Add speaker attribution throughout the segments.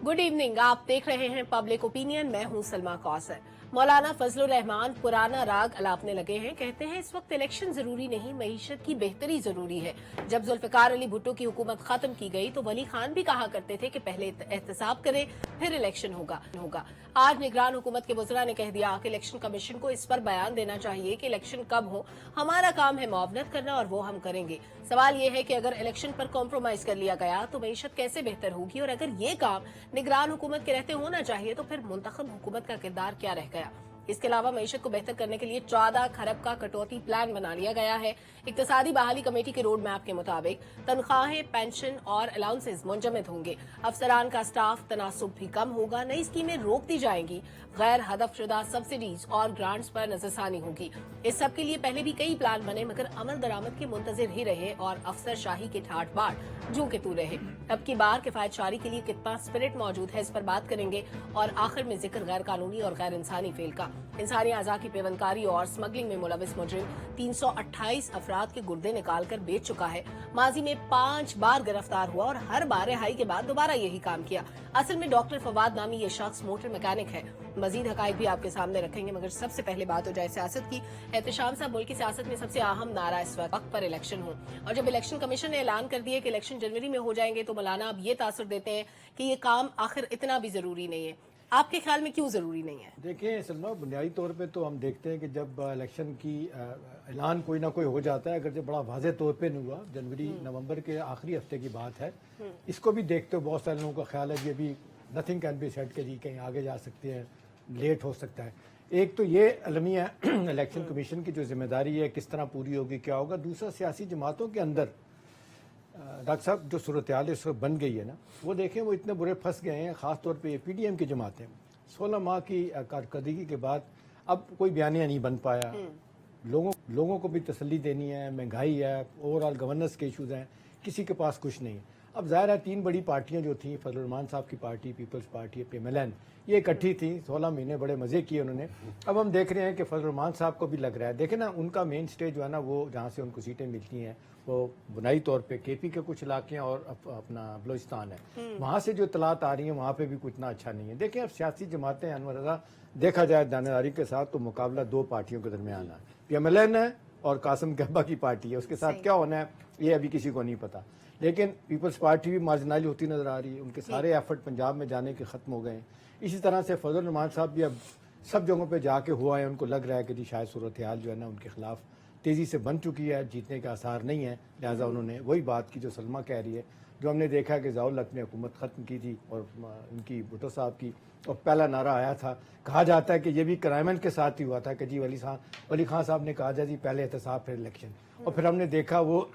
Speaker 1: Good evening. आप देख रहे हैं पब्लिक ओपिनियन। मैं हूं सलमा कौसर। मौलाना फजलुर रहमान पुराना राग अलापने लगे हैं। कहते हैं इस वक्त इलेक्शन जरूरी नहीं, मईशत की बेहतरी जरूरी है। जब जुल्फिकार अली भुट्टो की हुकूमत खत्म की गई तो वली खान भी कहा करते थे कि पहले एहतसाब करें फिर इलेक्शन होगा। आज निगरान हुकूमत के वज़रा ने कह दिया कि इलेक्शन कमीशन को इस पर बयान देना चाहिए कि इलेक्शन कब हो। हमारा काम है मुआवनत करना और वो हम करेंगे। सवाल ये है कि अगर इलेक्शन पर कॉम्प्रोमाइज कर लिया गया तो मईशत कैसे बेहतर होगी, और अगर ये काम निगरान हुकूमत के रहते होना चाहिए तो फिर मुंतखब हुकूमत का किरदार क्या रह गया। इसके अलावा मईशत को बेहतर करने के लिए 14 खरब का कटौती प्लान बना लिया गया है। इक्तिसादी बहाली कमेटी के रोड मैप के मुताबिक तनख्वाहें, पेंशन और अलाउंसेज मुंजमद होंगे। अफसरान का स्टाफ तनासुब भी कम होगा। नई स्कीमें रोक दी जाएंगी। गैर हदफशुदा सब्सिडीज और ग्रांट्स पर नजरसानी होगी। इस सब के लिए पहले भी कई प्लान बने, मगर अमल दरामद के मुंतजिर ही रहे और अफसर शाही के ठाट बाट जू के तू रहे। अब की बार किफायत शारी के लिए कितना स्पिरिट मौजूद है, इस पर बात करेंगे। और आखिर में जिक्र गैर कानूनी और गैर इंसानी फेल का। इंसानी अज़ा की पेवंदकारी और स्मगलिंग में मुलविस मुजरिम 328 अफराद के गुर्दे निकाल कर बेच चुका है। माजी में 5 बार गिरफ्तार हुआ और हर बार रिहाई के बाद दोबारा यही काम किया। असल में डॉक्टर फवाद नामी ये शख्स मोटर मैकेनिक है। मजीद हकाइक भी आपके सामने रखेंगे, मगर सबसे पहले बात हो जाए सियासत की। एहतशाम साहब, मुल्क की सियासत में सबसे अहम नारा इस वक्त पर इलेक्शन हो, और जब इलेक्शन कमीशन ने ऐलान कर दिया कि इलेक्शन जनवरी में हो जाएंगे तो मौलाना अब ये तासुर देते हैं कि ये काम आखिर इतना भी जरूरी नहीं है। आपके ख्याल में क्यों जरूरी नहीं है?
Speaker 2: देखिए सलमा, बुनियादी तौर पे तो हम देखते हैं कि जब इलेक्शन की ऐलान कोई ना कोई हो जाता है, अगर जब बड़ा वाज़ेह तौर पे नहीं हुआ, जनवरी नवंबर के आखिरी हफ्ते की बात है, इसको भी देखते हो बहुत सारे लोगों का ख्याल है कि अभी नथिंग कैन बी सेड के जी कहीं आगे जा सकते हैं, लेट हो सकता है। एक तो ये अलमिया इलेक्शन कमीशन की जो जिम्मेदारी है किस तरह पूरी होगी, क्या होगा। दूसरा, सियासी जमातों के अंदर डॉक्टर साहब जो सूरत हाल इस वक्त बन गई है ना, वो देखें वो इतने बुरे फंस गए हैं। ख़ास तौर पे PDM की जमातें 16 माह की कारकर्दगी के बाद अब कोई बयानिया नहीं बन पाया। लोगों को भी तसल्ली देनी है, महंगाई है, ओवरऑल गवर्नेंस के इशूज़ हैं, किसी के पास कुछ नहीं है। अब ज़ाहिर है 3 बड़ी पार्टियां जो थी, फजलुर रहमान साहब की पार्टी, पीपल्स पार्टी, PMLN, ये इकट्ठी थी। 16 महीने बड़े मज़े किए उन्होंने। अब हम देख रहे हैं कि फजलुर रहमान साहब को भी लग रहा है, देखें ना, उनका मेन स्टेज जो है ना, वो जहाँ से उनको सीटें मिलती हैं वो बुनियादी तौर पे KP के कुछ इलाके हैं और अपना बलोचिस्तान है। वहाँ से जो इतलात आ रही हैं वहाँ पे भी कुछ ना अच्छा नहीं है। देखें, अब सियासी जमातें अनवर रज़ा, देखा जाए दानेदारी के साथ तो मुकाबला 2 पार्टियों के दरमियान है, PMLN है और कासिम गब्बा की पार्टी है। उसके साथ क्या होना है ये अभी किसी को नहीं पता। लेकिन पीपल्स पार्टी भी मार्जिनाइज होती नजर आ रही है। उनके सारे एफर्ट पंजाब में जाने के ख़त्म हो गए हैं। इसी तरह से फजल रहमान साहब भी अब सब जगहों पे जाके हुआ है। उनको लग रहा है कि जी शायद सूरत हाल जो है ना उनके खिलाफ तेज़ी से बन चुकी है, जीतने का आसार नहीं है। लिहाजा उन्होंने वही बात की जो सलमा कह रही है, जो हमने देखा कि ज़ियाउल हक ने हुकूमत ख़त्म की थी और इनकी भुट्टो साहब की, और पहला नारा आया था, कहा जाता है कि ये भी क्राइमन के साथ ही हुआ था कि जी वली खान साहब ने कहा जी पहले एहतसाब फिर इलेक्शन, और फिर हमने देखा वो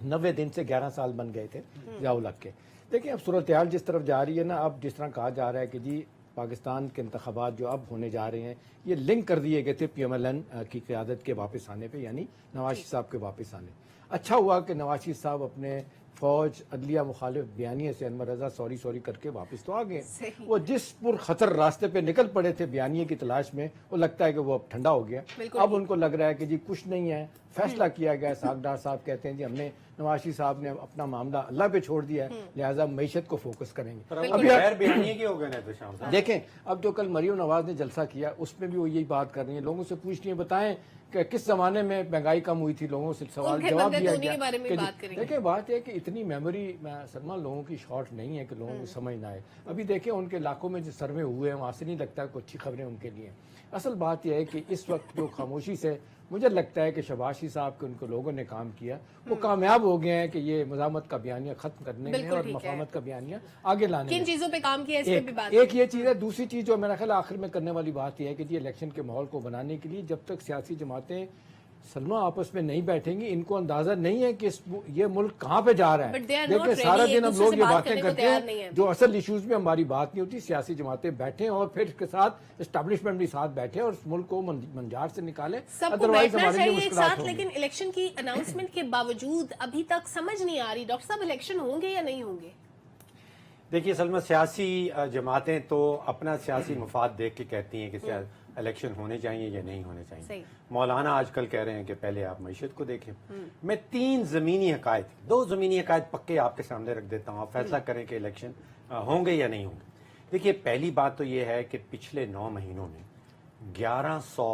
Speaker 2: 90 दिन से 11 साल बन गए थे ज़ियाउल हक के। देखिए, अब सूरत हाल जिस तरफ जा रही है ना, अब जिस तरह कहा जा रहा है कि जी पाकिस्तान के इंतखाबात जो अब होने जा रहे हैं ये लिंक कर दिए गए थे PMLN की क़यादत के वापस आने पे, यानी नवाज शरीफ साहब के वापस आने। अच्छा हुआ कि नवाज शरीफ साहब अपने फौज अदलिया मुखालिफ बयानिए से अनवर रज़ा सॉरी करके वापस तो आ गए। वो जिस पुरखतर रास्ते पे निकल पड़े थे बयानिए की तलाश में, वो लगता है कि वो अब ठंडा हो गया। अब उनको लग रहा है कि जी कुछ नहीं है, फैसला किया गया। सागडार साहब कहते हैं जी हमने, नवाज शरीफ साहब ने अपना मामला अल्लाह पे छोड़ दिया है, लिहाजा मईशत को फोकस करेंगे।
Speaker 3: अभी बयानिए की हो गए ना तो शाम साहब
Speaker 2: देखें, अब जो कल मरियम नवाज ने जलसा किया उसमें भी वो यही बात कर रही है, लोगों से पूछ रही है बताएं कि किस जमाने में महंगाई कम हुई थी। लोगों से सवाल जवाब दिया गया। देखिए, बात है कि इतनी मेमोरी सलमा लोगों की शॉर्ट नहीं है कि लोगों को समझ ना आए। अभी देखें उनके इलाकों में जो सर्वे हुए हैं वहाँ से नहीं लगता कोई अच्छी खबरें उनके लिए। असल बात यह है कि इस वक्त जो खामोशी से मुझे लगता है कि शहबाज शरीफ साहब के उनको लोगों ने काम किया, वो कामयाब हो गए हैं कि ये मज़ामत का बयानिया खत्म करने में और मफामत का बयानिया आगे लाने में।
Speaker 1: किन चीजों पे काम किया, इस पे भी बात।
Speaker 2: एक ये चीज़ है। दूसरी चीज़ जो मेरा ख्याल आखिर में करने वाली बात यह है कि जी इलेक्शन के माहौल को बनाने के लिए जब तक सियासी जमातें सलमा आपस में नहीं बैठेंगी, इनको अंदाजा नहीं है कि ये मुल्क कहाँ पे जा रहा है। देखिए, सारा दिन हम लोग ये बातें करते हैं, जो असल इश्यूज में हमारी बात नहीं होती। सियासी जमातें बैठे और फिर इसके साथ एस्टेब्लिशमेंट भी साथ बैठे और मुल्क को मंजार से निकाले, अदरवाइज हमारे लिए मुश्किलात होंगी।
Speaker 1: लेकिन इलेक्शन की अनाउंसमेंट के बावजूद अभी तक समझ नहीं आ रही डॉक्टर साहब इलेक्शन होंगे या नहीं होंगे।
Speaker 3: देखिए सलमा, सियासी जमातें तो अपना सियासी मफाद देख के कहती हैं कि الیکشن ہونے چاہیے یا نہیں ہونے چاہیے.
Speaker 1: صحیح.
Speaker 3: مولانا آج کل کہہ رہے ہیں کہ پہلے آپ معیشت کو دیکھیں. میں 3 زمینی حقائق 2 زمینی حقائق پکے آپ کے سامنے رکھ دیتا ہوں, آپ فیصلہ کریں کہ الیکشن ہوں گے یا نہیں ہوں گے. دیکھیے پہلی بات تو یہ ہے کہ پچھلے 9 مہینوں میں 1100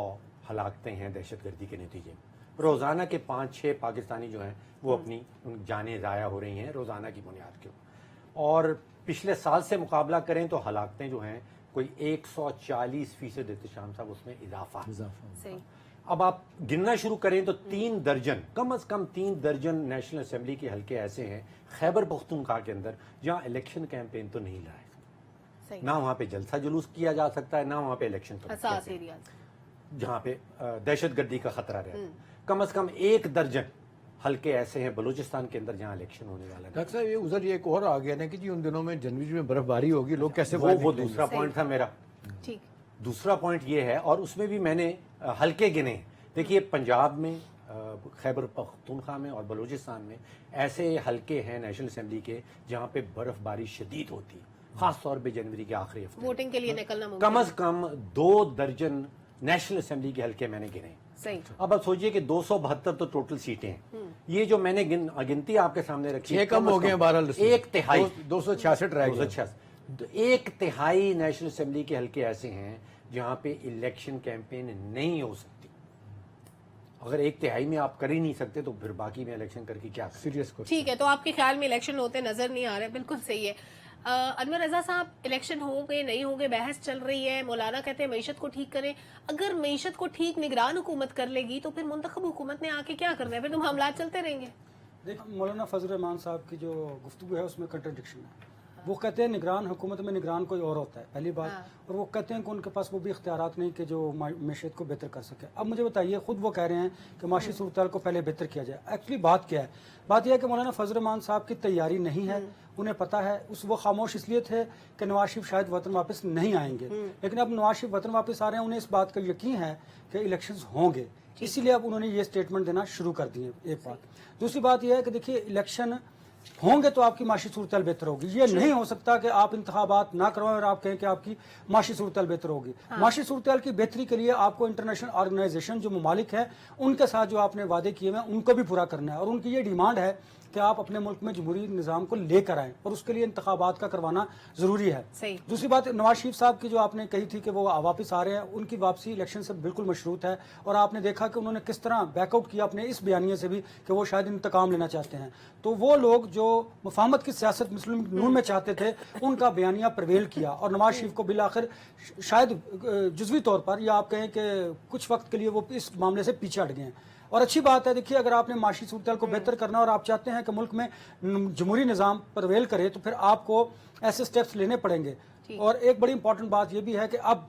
Speaker 3: ہلاکتیں ہیں دہشت گردی کے نتیجے میں. روزانہ کے 5-6 پاکستانی جو ہیں وہ اپنی جانیں ضائع ہو رہی ہیں روزانہ کی بنیاد کے اوپر. اور پچھلے سال سے مقابلہ کریں تو ہلاکتیں جو ہیں کوئی 140% احتشام صاحب اس میں اضافہ.
Speaker 1: صحیح.
Speaker 3: اب آپ گننا شروع کریں تو 3 درجن کم از کم 3 درجن نیشنل اسمبلی کے حلقے ایسے ہیں خیبر پختونخوا کے اندر جہاں الیکشن کیمپین تو نہیں لڑائے,
Speaker 1: صحیح.
Speaker 3: نہ وہاں پہ جلسہ جلوس کیا جا سکتا ہے, نہ وہاں پہ الیکشن
Speaker 1: حساس ایریا
Speaker 3: جہاں پہ دہشت گردی کا خطرہ رہتا ہے. کم از کم 1 درجن حلقے ایسے ہیں بلوچستان کے اندر جہاں الیکشن ہونے والا ہے.
Speaker 2: ڈاکٹر صاحب یہ ادھر ایک اور آ گیا نا کہ جی ان دنوں میں جنوری میں برف باری ہوگی, لوگ کیسے
Speaker 3: وہ دوسرا پوائنٹ تھا میرا.
Speaker 1: ٹھیک.
Speaker 3: دوسرا پوائنٹ یہ ہے اور اس میں بھی میں نے حلقے گنے. دیکھیے پنجاب میں خیبر پختونخوا میں اور بلوچستان میں ایسے حلقے ہیں نیشنل اسمبلی کے جہاں پہ برف باری شدید ہوتی ہے, خاص طور پہ جنوری کے آخری ہفتے.
Speaker 1: ووٹنگ کے لیے نکلنا ممکن
Speaker 3: کم از کم 2 درجن نیشنل اسمبلی کے حلقے میں نے گنے.
Speaker 1: صحیح.
Speaker 3: اب آپ سوچئے کہ 272 تو ٹوٹل سیٹیں ہیں. یہ جو میں نے گنتی آپ کے سامنے رکھی
Speaker 2: 6 کم ہو گئے ہیں بہرحال,
Speaker 3: 1/3
Speaker 2: 266 رہ گئے.
Speaker 3: 1/3 نیشنل اسمبلی کے حلقے ایسے ہیں جہاں پہ الیکشن کیمپین نہیں ہو سکتی. اگر 1/3 میں آپ کر ہی نہیں سکتے تو پھر باقی میں الیکشن کر کے کیا کریں؟
Speaker 2: سیریس کو
Speaker 1: ٹھیک ہے. تو آپ کے خیال میں الیکشن ہوتے نظر نہیں آ رہے, بالکل صحیح ہے. انور رضا صاحب, الیکشن ہو گئے نہیں ہو گئے بحث چل رہی ہے. مولانا کہتے ہیں معیشت کو ٹھیک کریں. اگر معیشت کو ٹھیک نگران حکومت کر لے گی تو پھر منتخب حکومت نے آ کے کیا کرنا ہے, پھر تو معاملات چلتے رہیں گے.
Speaker 4: دیکھیں مولانا فضل الرحمان صاحب کی جو گفتگو ہے اس میں کنٹرڈکشن ہے. وہ کہتے ہیں نگران حکومت میں نگران کوئی اور ہوتا ہے, پہلی بات. اور وہ کہتے ہیں کہ ان کے پاس وہ بھی اختیارات نہیں کہ جو معیشت کو بہتر کر سکے. اب مجھے بتائیے, خود وہ کہہ رہے ہیں کہ معاشی صورتحال کو پہلے بہتر کیا جائے. ایکچولی بات کیا ہے؟ بات یہ ہے کہ مولانا فضل الرحمان صاحب کی تیاری نہیں ہے. انہیں پتا ہے, وہ خاموش اس لیے تھے کہ نواز شریف شاید وطن واپس نہیں آئیں گے, لیکن اب نواز شریف وطن واپس آ رہے ہیں, انہیں اس بات کا یقین ہے کہ الیکشنز ہوں گے, اسی لیے اب انہوں نے یہ سٹیٹمنٹ دینا شروع کر دیے. ایک بات. دوسری بات یہ ہے کہ دیکھیے الیکشن ہوں گے تو آپ کی معاشی صورتحال بہتر ہوگی. یہ نہیں ہو سکتا کہ آپ انتخابات نہ کروائیں اور آپ کہیں کہ آپ کی معاشی صورتحال بہتر ہوگی. معاشی صورتحال کی بہتری کے لیے آپ کو انٹرنیشنل آرگنائزیشن جو ممالک ہیں ان کے ساتھ جو آپ نے وعدے کیے ہیں ان کو بھی پورا کرنا ہے, اور ان کی یہ ڈیمانڈ ہے کہ آپ اپنے ملک میں جمہوری نظام کو لے کر آئیں, اور اس کے لیے انتخابات کا کروانا ضروری ہے.
Speaker 1: صحیح.
Speaker 4: دوسری بات, نواز شریف صاحب کی جو آپ نے کہی تھی کہ وہ واپس آ رہے ہیں, ان کی واپسی الیکشن سے بالکل مشروط ہے. اور آپ نے دیکھا کہ انہوں نے کس طرح بیک آؤٹ کیا اپنے اس بیانیے سے بھی کہ وہ شاید انتقام لینا چاہتے ہیں. تو وہ لوگ جو مفاہمت کی سیاست مسلم نون میں چاہتے تھے ان کا بیانیہ پرویل کیا, اور نواز شریف کو بالآخر شاید جزوی طور پر یا آپ کہیں کہ کچھ وقت کے لیے وہ اس معاملے سے پیچھے ہٹ گئے ہیں. اور اچھی بات ہے, دیکھیے اگر آپ نے معاشی صورتحال کو بہتر کرنا اور آپ چاہتے ہیں کہ ملک میں جمہوری نظام پرویل کرے تو پھر آپ کو ایسے سٹیپس لینے پڑیں گے. اور ایک بڑی امپورٹنٹ بات یہ بھی ہے کہ اب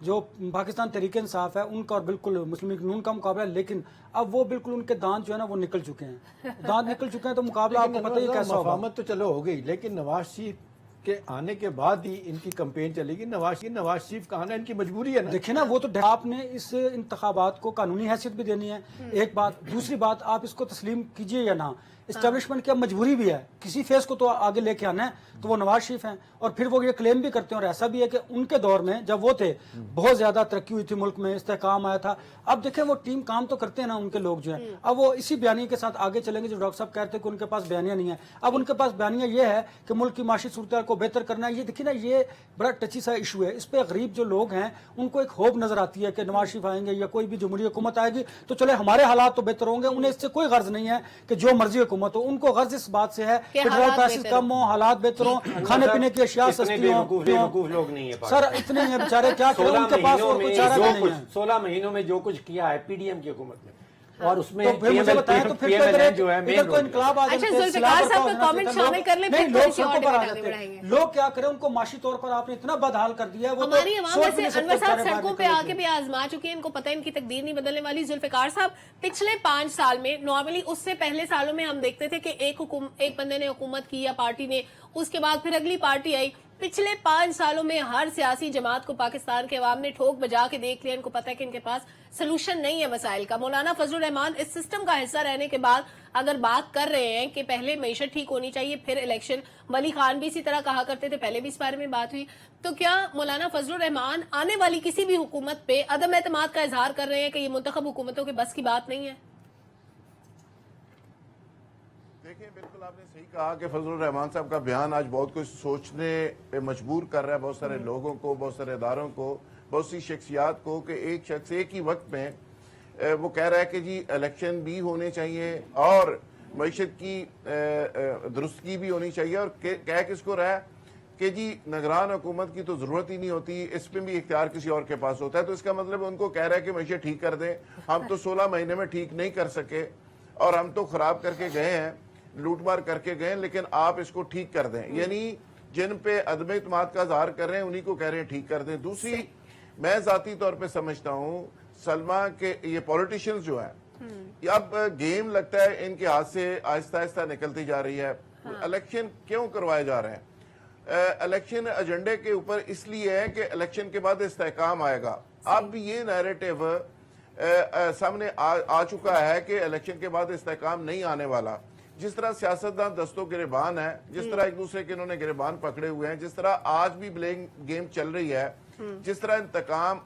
Speaker 4: جو پاکستان تحریک انصاف ہے ان کا اور بالکل مسلم لیگ نون کا مقابلہ ہے, لیکن اب وہ بالکل ان کے دانت جو ہے نا وہ نکل چکے ہیں, دانت نکل چکے ہیں, تو مقابلہ آپ کو پتہ ہی کیسا ہوگا.
Speaker 2: مفاہمت تو چلو ہو گئی, لیکن نواز شریف کے آنے کے بعد ہی ان کی کمپین چلے گی. نواز شریف کا آنا ان کی مجبوری ہے نا.
Speaker 4: دیکھیں نا, وہ تو آپ نے اس انتخابات کو قانونی حیثیت بھی دینی ہے, ایک بات. دوسری بات, آپ اس کو تسلیم کیجئے یا نہ, اسٹیبلشمنٹ کی اب مجبوری بھی ہے, کسی فیس کو تو آگے لے کے آنا ہے, تو وہ نواز شریف ہیں. اور پھر وہ یہ کلیم بھی کرتے ہیں, اور ایسا بھی ہے کہ ان کے دور میں جب وہ تھے بہت زیادہ ترقی ہوئی تھی ملک میں, استحکام آیا تھا. اب دیکھیں وہ ٹیم کام تو کرتے ہیں نا ان کے لوگ جو ہیں, اب وہ اسی بیانیے کے ساتھ آگے چلیں گے جو ڈاکٹر صاحب کہتے ہیں کہ ان کے پاس بیانیہ نہیں ہے. اب ان کے پاس بیانیہ یہ ہے کہ ملک کی معاشی صورتحال کو بہتر کرنا ہے. یہ دیکھیں نا, یہ بڑا ٹچی سا ایشو ہے. اس پہ غریب جو لوگ ہیں ان کو ایک ہوپ نظر آتی ہے کہ نواز شریف آئیں گے یا کوئی بھی جمہوری حکومت آئے گی تو چلے ہمارے حالات تو بہتر ہوں گے. انہیں اس سے کوئی غرض نہیں ہے کہ جو مرضی حکومت ہو, ان کو غرض اس بات سے ہے پیٹرول پرائسز کم ہو, حالات بہتر ہوں, کھانے پینے کی اشیاء سستی ہوں.
Speaker 3: بیوقوف لوگ نہیں ہیں
Speaker 4: سر, اتنے ہیں بیچارے, کیا کریں, ان کے پاس اور کوئی چارہ نہیں ہے.
Speaker 3: 16 مہینوں میں جو کچھ کیا ہے پی ڈی ایم کی حکومت نے, اور اس میں
Speaker 4: تو پھر مجھے بتائیں تو پھر ادھر تو انقلاب آ
Speaker 1: اچھا,
Speaker 4: جاتے ہیں.
Speaker 1: ذوالفقار صاحب کا کامنٹ شامل کر لیں, پھر
Speaker 4: لوگ
Speaker 1: کسی اور
Speaker 4: سڑکوں پر آ
Speaker 1: ڈیبیٹ آگے
Speaker 4: جاتے
Speaker 1: بڑھائیں گے.
Speaker 4: ہیں. لوگ کیا کریں, ان کو معاشی طور پر آپ نے اتنا بدحال کر دیا ہے. وہ
Speaker 1: ہماری عوام ویسے انور صاحب سڑکوں پہ آ کے بھی آزما چکی ہے, ان کو پتہ ہے ان کی تقدیر نہیں بدلنے والی. ذوالفقار صاحب, پچھلے 5 سال میں, نارملی اس سے پہلے سالوں میں ہم دیکھتے تھے کہ ایک بندے نے حکومت کی یا پارٹی نے, اس کے بعد پھر اگلی پارٹی آئی. پچھلے 5 سالوں میں ہر سیاسی جماعت کو پاکستان کے عوام نے ٹھوک بجا کے دیکھ لیا. ان کو پتا ہے کہ ان کے پاس سلوشن نہیں ہے مسائل کا. مولانا فضل الرحمان اس سسٹم کا حصہ رہنے کے بعد اگر بات کر رہے ہیں کہ پہلے معیشت ٹھیک ہونی چاہیے پھر الیکشن، ولی خان بھی اسی طرح کہا کرتے تھے، پہلے بھی اس بارے میں بات ہوئی، تو کیا مولانا فضل الرحمان آنے والی کسی بھی حکومت پہ عدم اعتماد کا اظہار کر رہے ہیں کہ یہ منتخب حکومتوں کے بس کی بات نہیں ہے؟
Speaker 5: دیکھیں بالکل آپ نے صحیح کہا کہ فضل الرحمان صاحب کا بیان آج بہت کچھ سوچنے پہ مجبور کر رہا ہے بہت سارے لوگوں کو، بہت سارے اداروں کو، بہت سی شخصیات کو، کہ ایک شخص ایک ہی وقت میں وہ کہہ رہا ہے کہ جی الیکشن بھی ہونے چاہیے اور معیشت کی درستگی بھی ہونی چاہیے، اور کہہ کس کو رہا ہے کہ جی نگران حکومت کی تو ضرورت ہی نہیں ہوتی، اس میں بھی اختیار کسی اور کے پاس ہوتا ہے۔ تو اس کا مطلب ان کو کہہ رہا ہے کہ معیشت ٹھیک کر دیں، ہم تو 16 مہینے میں ٹھیک نہیں کر سکے اور ہم تو خراب کر کے گئے ہیں، لوٹ مار کر کے گئے، لیکن آپ اس کو ٹھیک کر دیں۔ یعنی جن پہ عدم اعتماد کا اظہار کر رہے ہیں انہی کو کہہ رہے ہیں ٹھیک کر دیں۔ دوسری میں ذاتی طور پہ سمجھتا ہوں سلمہ کے یہ پولیٹیشنز جو ہیں اب گیم لگتا ہے ان کے ہاتھ سے آہستہ آہستہ نکلتی جا رہی ہے۔ الیکشن کیوں کروائے جا رہے ہیں؟ الیکشن ایجنڈے کے اوپر اس لیے ہے کہ الیکشن کے بعد استحکام آئے گا۔ اب بھی یہ نیریٹو سامنے آ چکا ہے کہ الیکشن کے بعد استحکام نہیں آنے والا۔ جس طرح سیاستدان دستوں گریبان ہیں، جس طرح ایک دوسرے کے انہوں نے گریبان پکڑے ہوئے ہیں، جس طرح آج بھی بلینگ گیم چل رہی ہے، جس طرح انتقام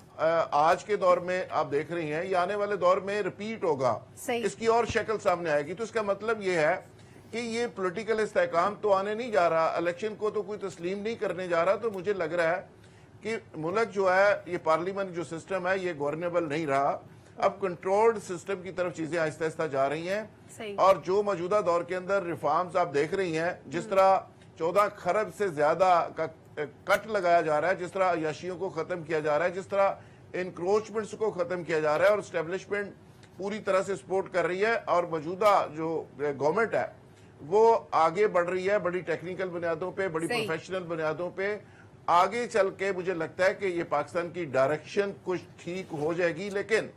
Speaker 5: آج کے دور میں آپ دیکھ رہی ہیں، یہ آنے والے دور میں ریپیٹ ہوگا، اس کی اور شکل سامنے آئے گی۔ تو اس کا مطلب یہ ہے کہ یہ پولیٹیکل استحکام تو آنے نہیں جا رہا، الیکشن کو تو کوئی تسلیم نہیں کرنے جا رہا۔ تو مجھے لگ رہا ہے کہ ملک جو ہے، یہ پارلیمنٹ جو سسٹم ہے، یہ گورنیبل نہیں رہا۔ اب کنٹرولڈ سسٹم کی طرف چیزیں آہستہ آہستہ جا رہی ہیں، اور جو موجودہ دور کے اندر ریفارمز آپ دیکھ رہی ہیں، جس طرح 14 خرب سے زیادہ کا کٹ لگایا جا رہا ہے، جس طرح عیاشیوں کو ختم کیا جا رہا ہے، جس طرح انکروچمنٹس کو ختم کیا جا رہا ہے، اور اسٹیبلشمنٹ پوری طرح سے سپورٹ کر رہی ہے، اور موجودہ جو گورنمنٹ ہے وہ آگے بڑھ رہی ہے بڑی ٹیکنیکل بنیادوں پہ، بڑی پروفیشنل بنیادوں پہ۔ آگے چل کے مجھے لگتا ہے کہ یہ پاکستان کی ڈائریکشن کچھ ٹھیک ہو جائے گی، لیکن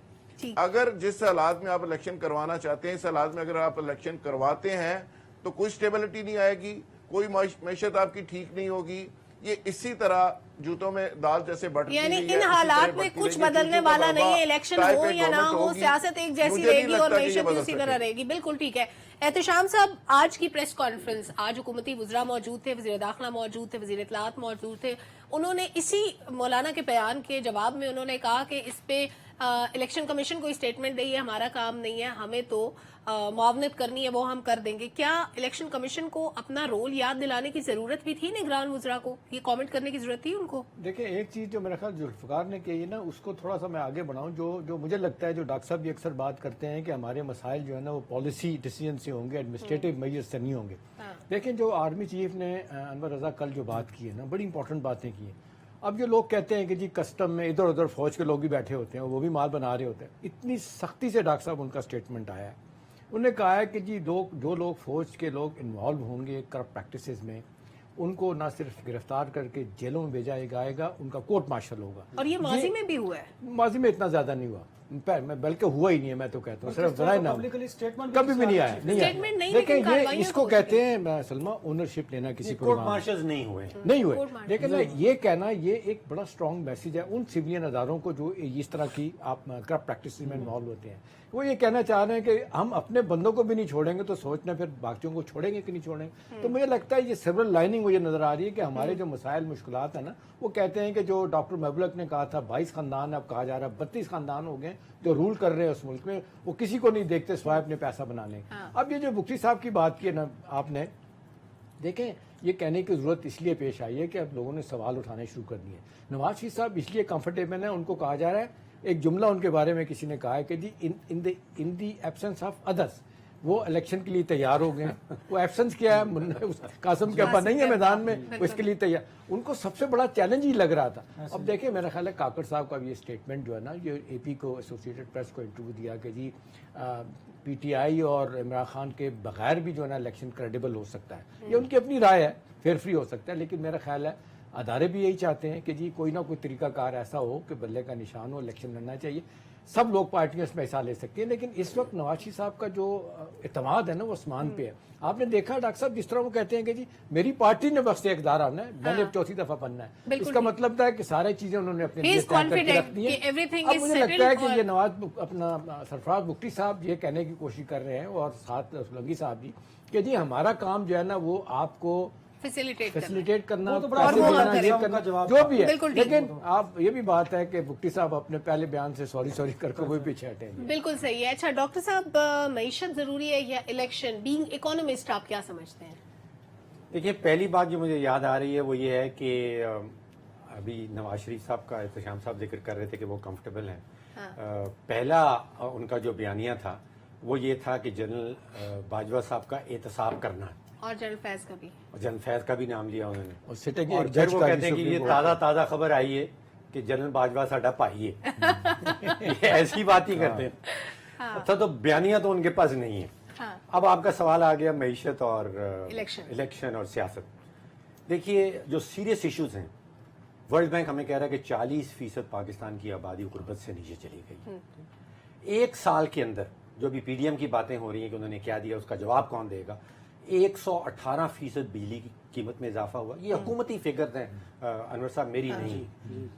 Speaker 5: اگر جس حالات میں آپ الیکشن کروانا چاہتے ہیں، اس حالات میں اگر آپ الیکشن کرواتے ہیں تو کوئی سٹیبلٹی نہیں آئے گی، کوئی معیشت آپ کی ٹھیک نہیں ہوگی، یہ اسی طرح جوتوں میں دال جیسے بٹتی
Speaker 1: یعنی
Speaker 5: رہی ہے،
Speaker 1: ان حالات میں کچھ بدلنے والا نہیں ہے، الیکشن ہو یا نہ ہو، سیاست ایک جیسی رہے گی اور معیشت بھی اسی طرح رہے گی۔ بالکل ٹھیک ہے۔ احتشام صاحب، آج کی پریس کانفرنس، آج حکومتی وزراء موجود تھے، وزیر داخلہ موجود تھے، وزیر اطلاعات موجود تھے، انہوں نے اسی مولانا کے بیان کے جواب میں انہوں نے کہا کہ اس پہ الیکشن کمیشن کو اسٹیٹمنٹ دے، یہ ہمارا کام نہیں ہے، ہمیں تو معاونت کرنی ہے، وہ ہم کر دیں گے۔ کیا الیکشن کمیشن کو اپنا رول یاد دلانے کی ضرورت بھی تھی؟ نگران وزراء کو یہ کامنٹ کرنے کی ضرورت تھی ان کو؟
Speaker 2: دیکھیں ایک چیز جو میرا خیال ذوالفقار نے کہی ہے نا، اس کو تھوڑا سا میں آگے بڑھاؤں، جو مجھے لگتا ہے، جو ڈاکٹر صاحب بھی اکثر بات کرتے ہیں کہ ہمارے مسائل جو ہے نا وہ پالیسی ڈیسیجن سے ہوں گے، ایڈمنسٹریٹو میجر سے نہیں ہوں گے۔ دیکھیں جو آرمی چیف نے انور رضا کل جو بات کی ہے نا، بڑی امپورٹنٹ باتیں کی ہیں۔ اب جو لوگ کہتے ہیں کہ جی کسٹم میں ادھر ادھر فوج کے لوگ بھی بیٹھے ہوتے ہیں، وہ بھی مال بنا رہے ہوتے ہیں، اتنی سختی سے ڈاکٹر صاحب ان کا سٹیٹمنٹ آیا ہے۔ انہوں نے کہا ہے کہ جی جو لوگ فوج کے لوگ انوالو ہوں گے کرپٹ پریکٹسز میں، ان کو نہ صرف گرفتار کر کے جیلوں میں بھیجا جائے گا، ان کا کورٹ مارشل ہوگا۔
Speaker 1: اور یہ ماضی میں بھی ہوا ہے؟
Speaker 2: ماضی میں اتنا زیادہ نہیں ہوا، بلکہ ہوا ہی نہیں ہے، میں تو کہتا ہوں صرف ذرائع نام کبھی بھی نہیں آیا، نہیں آیا۔ دیکھیں یہ اس کو کہتے ہیں سلمہ اونرشپ لینا کسی
Speaker 3: کورٹ
Speaker 2: پروگرام،
Speaker 3: مارشلز نہیں ہوئے،
Speaker 2: نہیں ہوئے۔ لیکن یہ کہنا یہ ایک بڑا اسٹرانگ میسج ہے ان سیولین اداروں کو جو اس طرح کی آپ کرپٹ پریکٹس میں انوالو ہوتے ہیں۔ وہ یہ کہنا چاہ رہے ہیں کہ ہم اپنے بندوں کو بھی نہیں چھوڑیں گے تو سوچنا پھر باقیوں کو چھوڑیں گے کہ نہیں چھوڑیں گے۔ تو مجھے لگتا ہے یہ سیورل لائننگ مجھے نظر آ رہی ہے کہ ہمارے جو مسائل مشکلات ہیں نا، وہ کہتے ہیں کہ جو ڈاکٹر مبلغ نے کہا تھا 22 خاندان، اب کہا جا رہا ہے 32 خاندان ہو گئے جو رول کر رہے ہیں اس ملک میں، وہ کسی کو نہیں دیکھتے سوائے اپنے پیسہ بنانے۔ اب یہ جو بگٹی صاحب کی بات کی ہے نا آپ نے، دیکھیں یہ کہنے کی ضرورت اس لیے پیش آئی ہے کہ اب لوگوں نے سوال اٹھانے شروع کر دیے۔ نواز شریف صاحب اس لیے کمفرٹیبل ہیں، ان کو کہا جا رہا ہے، ایک جملہ ان کے بارے میں کسی نے کہا ہے کہ جی ان دی ایبسنس آف ادرس، وہ الیکشن کے لیے تیار ہو گئے ہیں۔ وہ ایبسنس کیا ہے، قاسم کے ابا نہیں ہے میدان میں، وہ اس کے لیے تیار۔ ان کو سب سے بڑا چیلنج ہی لگ رہا تھا۔ اب دیکھیں میرا خیال ہے کاکڑ صاحب کا یہ اسٹیٹمنٹ جو ہے نا، یہ اے پی کو ایسوسیٹڈ پریس کو انٹرویو دیا کہ جی پی ٹی آئی اور عمران خان کے بغیر بھی جو ہے نا الیکشن کریڈیبل ہو سکتا ہے، یہ ان کی اپنی رائے ہے، فیئر فری ہو سکتا ہے، لیکن میرا خیال ہے ادارے بھی یہی چاہتے ہیں کہ جی کوئی نہ کوئی طریقہ کار ایسا ہو کہ بلے کا نشان ہو، الیکشن لڑنا چاہیے۔ सब लोग पार्टियां इसमें हिस्सा ले सकती हैं, लेकिन इस वक्त नवाज शरीफ साहब का जो एतमाद है ना वो आसमान पे है। आपने देखा डॉक्टर साहब जिस तरह वो कहते हैं कि जी मेरी पार्टी ने बख्श इक़्तिदार आना है, मैंने अब चौथी दफा बनना है,
Speaker 1: बिल्कुल
Speaker 2: इसका
Speaker 1: ठीक।
Speaker 2: मतलब है कि सारी चीजें उन्होंने अपने
Speaker 1: He
Speaker 2: लिए
Speaker 1: is
Speaker 2: तय करके
Speaker 1: confident
Speaker 2: रख दी हैं।
Speaker 1: कि everything
Speaker 2: अब
Speaker 1: is
Speaker 2: मुझे लगता है
Speaker 1: settled
Speaker 2: कि
Speaker 1: और-
Speaker 2: ये नवाज अपना सरफराज मुफ्ती साहब ये कहने की कोशिश कर रहे हैं और साथ सोलंकी साहब जी कि जी हमारा काम जो है ना वो आपको फैसिलिटेट करना,
Speaker 4: वो तो बड़ा
Speaker 2: पैसे
Speaker 1: और वो
Speaker 2: देना,
Speaker 1: करें।
Speaker 2: ये
Speaker 4: उनका
Speaker 2: करना,
Speaker 4: जवाब
Speaker 2: जो भी है।
Speaker 1: बिल्कुल ठीक।
Speaker 2: लेकिन आप ये भी बात है कि मुफ्ती साहब अपने पहले बयान से सॉरी करके वो भी पीछे हटेंगे।
Speaker 1: बिल्कुल सही है। अच्छा डॉक्टर साहब, मईशत जरूरी है या इलेक्शन? बीइंग इकोनॉमिस्ट आप क्या समझते हैं?
Speaker 3: देखिए, पहली बात जो मुझे याद आ रही है वो ये है कि अभी नवाज शरीफ साहब का एहतशाम साहब जिक्र कर रहे थे कि वो कंफर्टेबल हैं। पहला उनका जो बयानिया था वो ये था कि जनरल बाजवा साहब का एहतसाब करना है,
Speaker 1: और जनरल फैज का भी।
Speaker 3: और जनरल फैज का भी नाम लिया उन्होंने।
Speaker 2: और सिटिंग
Speaker 3: और
Speaker 2: एक
Speaker 3: फिर
Speaker 2: जज
Speaker 3: वो
Speaker 2: का
Speaker 3: कहते
Speaker 2: भी
Speaker 3: हैं कि ये
Speaker 2: सुप्रीम कोर्ट
Speaker 3: ताज़ा खबर आई है कि जनरल बाजवा साडा भाई है। ये ऐसी बात ही करते हैं। अच्छा, तो बयानिया तो उनके पास नहीं है।
Speaker 1: हाँ।
Speaker 3: अब आपका सवाल आ गया मईशत और
Speaker 1: इलेक्शन
Speaker 3: और सियासत। देखिए, जो सीरियस इश्यूज हैं, वर्ल्ड बैंक हमें कह रहा है कि 40% पाकिस्तान की आबादी गुर्बत से नीचे चली गई। एक साल के अंदर जो भी पीडीएम की बातें हो रही हैं कि उन्होंने क्या दिया, उसका जवाब कौन देगा। 118% बिजली की कीमत में इजाफा हुआ। ये हुकूमती फिगर्स हैं अनवर साहब, मेरी नहीं।